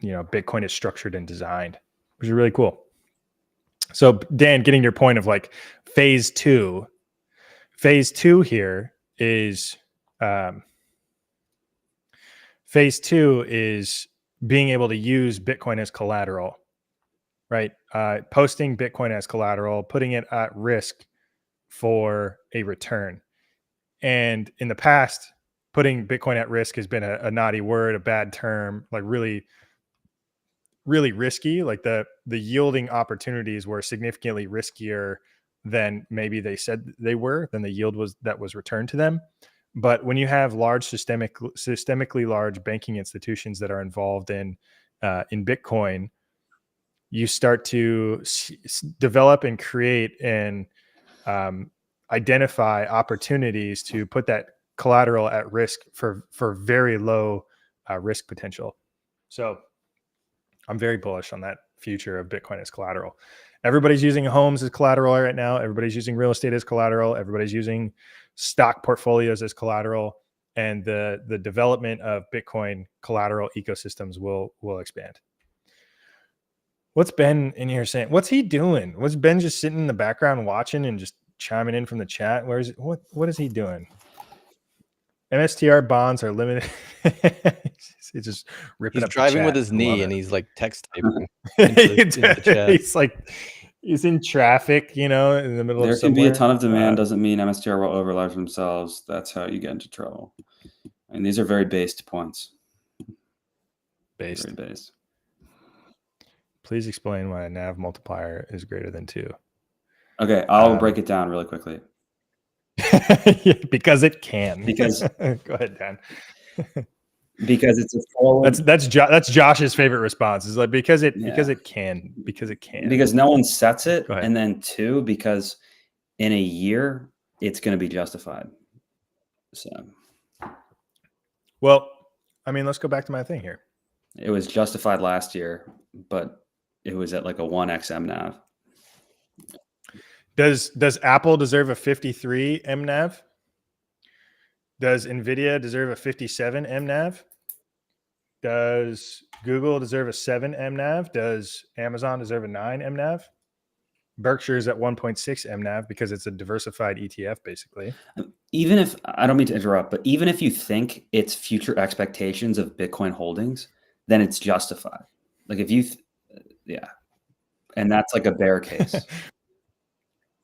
you know, Bitcoin is structured and designed, which is really cool. So Dan, getting your point of like phase two here is phase two is being able to use Bitcoin as collateral, right? Posting Bitcoin as collateral, putting it at risk for a return. And in the past, putting Bitcoin at risk has been a naughty word, a bad term, like really, really risky. Like the yielding opportunities were significantly riskier than maybe they said they were, than the yield that was returned to them. But when you have large systemically large banking institutions that are involved in Bitcoin, you start to develop and create and identify opportunities to put that collateral at risk for very low risk potential. So I'm very bullish on that future of Bitcoin as collateral. Everybody's using homes as collateral right now. Everybody's using real estate as collateral. Everybody's using stock portfolios as collateral. And the development of Bitcoin collateral ecosystems will expand. What's Ben in here saying? What's he doing? Was Ben just sitting in the background watching and just chiming in from the chat? What is he doing? MSTR bonds are limited. He's just ripping up. He's driving the with chat. his knee and he's like text typing into the chat. He's like, he's in traffic, you know, in the middle of somewhere. There can be a ton of demand. Doesn't mean MSTR will overleverage themselves. That's how you get into trouble. And these are very based points. Based. Very based. Please explain why a NAV multiplier is greater than 2. Okay, I'll break it down really quickly. Because it can. Because go ahead, Dan. Because it's a forward. That's Josh's favorite response. Is like because it can. Because no one sets it, and then 2, because in a year it's going to be justified. So, well, I mean, let's go back to my thing here. It was justified last year, but it was at like a 1x MNAV. Does Apple deserve a 53 MNAV? Does Nvidia deserve a 57 MNAV? Does Google deserve a 7 MNAV? Does Amazon deserve a 9 MNAV? Berkshire's at 1.6 MNAV because it's a diversified ETF, basically. Even if, I don't mean to interrupt, but even if you think it's future expectations of Bitcoin holdings, then it's justified. Like if you, yeah. And that's like a bear case.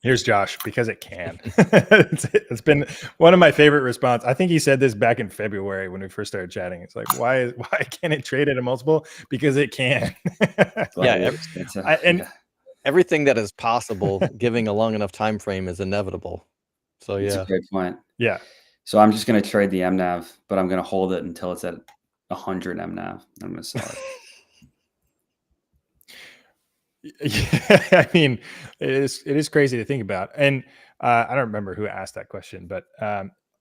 Here's Josh, because it can. It's been one of my favorite responses. I think he said this back in February when we first started chatting. It's like, why can't it trade at a multiple? Because it can. Everything that is possible, giving a long enough time frame, is inevitable. So That's a great point. Yeah. So I'm just going to trade the MNAV, but I'm going to hold it until it's at 100 MNAV. I'm going to sell it. Yeah, I mean, it is crazy to think about. And I don't remember who asked that question, but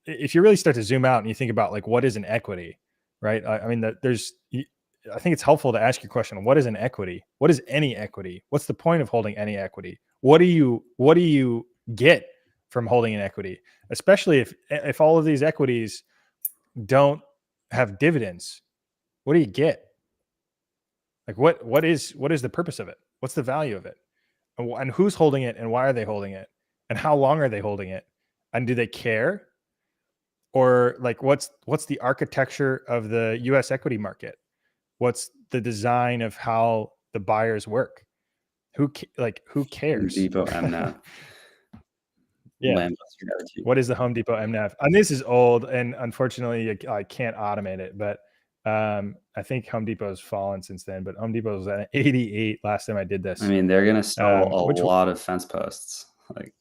if you really start to zoom out and you think about like what is an equity, right? I mean, I think it's helpful to ask your question: what is an equity? What is any equity? What's the point of holding any equity? What do you get from holding an equity? Especially if all of these equities don't have dividends, what do you get? Like what is the purpose of it? What's the value of it? And who's holding it and why are they holding it? And how long are they holding it? And do they care? Or like what's the architecture of the US equity market? What's the design of how the buyers work? Who cares? Depot MNAV. Yeah. Lambo strategy. What is the Home Depot MNAV? And this is old, and unfortunately, I can't automate it. But I think Home Depot's fallen since then. But Home Depot was at 88 last time I did this. I mean, they're going to sell a lot of fence posts. Like,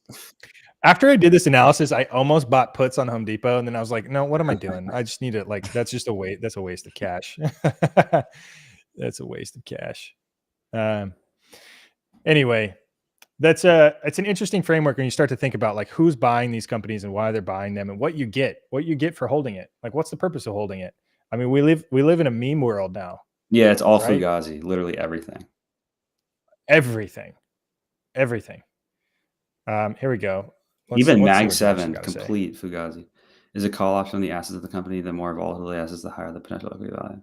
after I did this analysis, I almost bought puts on Home Depot, and then I was like, no, what am I doing? I just need to that's just a waste. That's a waste of cash. That's a waste of cash. Anyway. It's an interesting framework when you start to think about like who's buying these companies and why they're buying them and what you get for holding it. Like, what's the purpose of holding it? I mean, we live in a meme world now. Yeah, it's all right? Fugazi, literally everything. Everything. Here we go. Even Mag 7, complete Fugazi. Is a call option on the assets of the company. The more volatile the assets, the higher the potential equity value.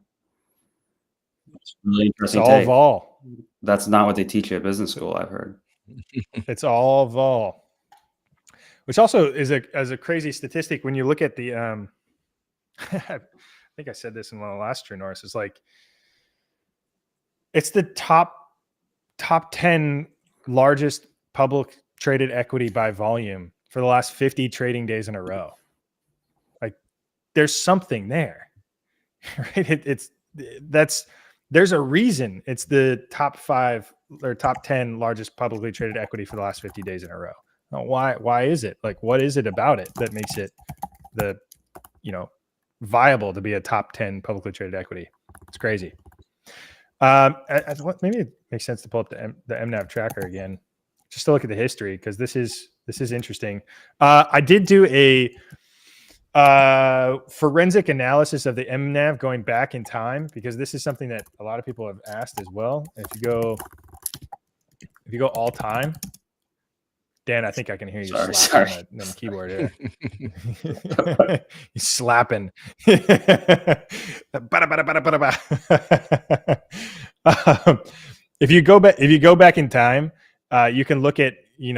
It's really interesting. It's all vol. That's not what they teach you at business school, I've heard. It's all vol, which also is a crazy statistic when you look at the I think I said this in one of the last True Norths. It's like it's the top 10 largest public traded equity by volume for the last 50 trading days in a row. Like, there's something there, right? There's a reason it's the top 5 or top 10 largest publicly traded equity for the last 50 days in a row. Why is it? Like, what is it about it that makes it viable to be a top 10 publicly traded equity? It's crazy. Maybe it makes sense to pull up the MNAV tracker again, just to look at the history, because this is interesting. I did do a forensic analysis of the MNAV going back in time, because this is something that a lot of people have asked as well. If you go all time, Dan, I think I can hear you slapping on the keyboard here. He's slapping. If you go back in time, you can look at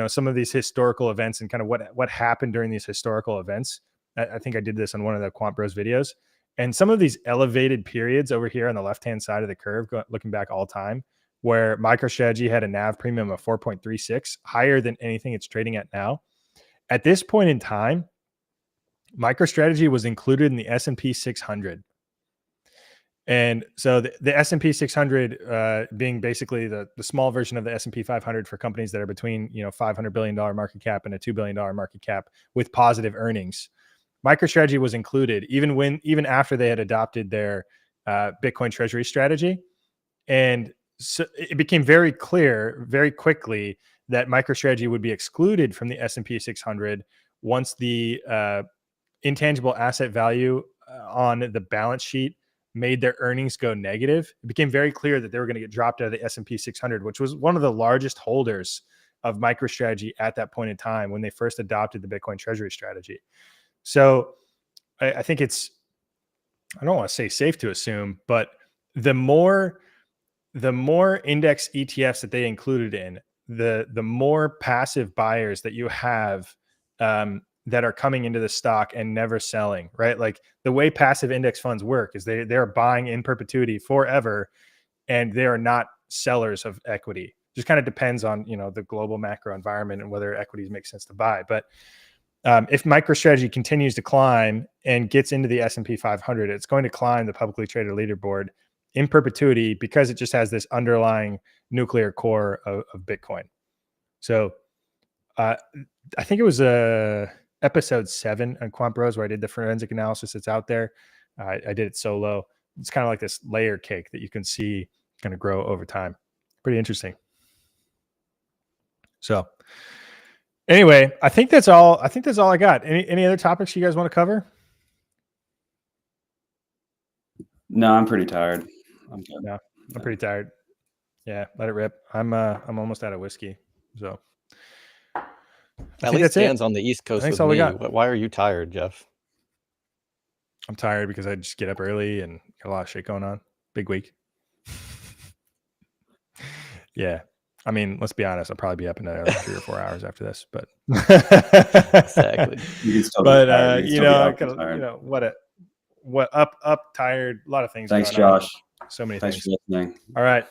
some of these historical events and kind of what happened during these historical events. I think I did this on one of the Quant Bros videos, and some of these elevated periods over here on the left-hand side of the curve, looking back all time, where MicroStrategy had a NAV premium of 4.36, higher than anything it's trading at now. At this point in time, MicroStrategy was included in the S&P 600. And so the S&P 600 being basically the small version of the S&P 500 for companies that are between $500 billion market cap and a $2 billion market cap with positive earnings. MicroStrategy was included even after they had adopted their Bitcoin treasury strategy. And so it became very clear very quickly that MicroStrategy would be excluded from the S&P 600 once the intangible asset value on the balance sheet made their earnings go negative. It became very clear that they were going to get dropped out of the S&P 600, which was one of the largest holders of MicroStrategy at that point in time when they first adopted the Bitcoin treasury strategy. So I think it's, I don't want to say safe to assume, but the more index ETFs that they included in, the more passive buyers that you have that are coming into the stock and never selling, right? Like the way passive index funds work is they're buying in perpetuity forever, and they are not sellers of equity. Just kind of depends on the global macro environment and whether equities make sense to buy. But if MicroStrategy continues to climb and gets into the S&P 500, it's going to climb the publicly traded leaderboard in perpetuity because it just has this underlying nuclear core of Bitcoin. So I think it was episode 7 on Quant Bros, where I did the forensic analysis that's out there. I did it solo. It's kind of like this layer cake that you can see kind of grow over time. Pretty interesting. So anyway, I think that's all I got. Any other topics you guys want to cover? No, I'm pretty tired. I'm good. No, I'm pretty tired. Yeah, let it rip. I'm almost out of whiskey. So At least Dan's on the East Coast think with that's all we me. got. Why are you tired, Jeff? I'm tired because I just get up early and got a lot of shit going on. Big week. Yeah. I mean, let's be honest. I'll probably be up another 3 or 4 hours after this, but Exactly. You can still be but tired. you know, I kinda, what up tired, a lot of things. Thanks, going on. Josh. So many Thanks things. for listening. All right.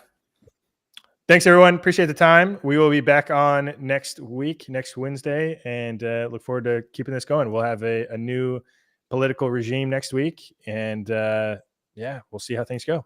Thanks, everyone. Appreciate the time. We will be back on next Wednesday, and look forward to keeping this going. We'll have a new political regime next week, and we'll see how things go.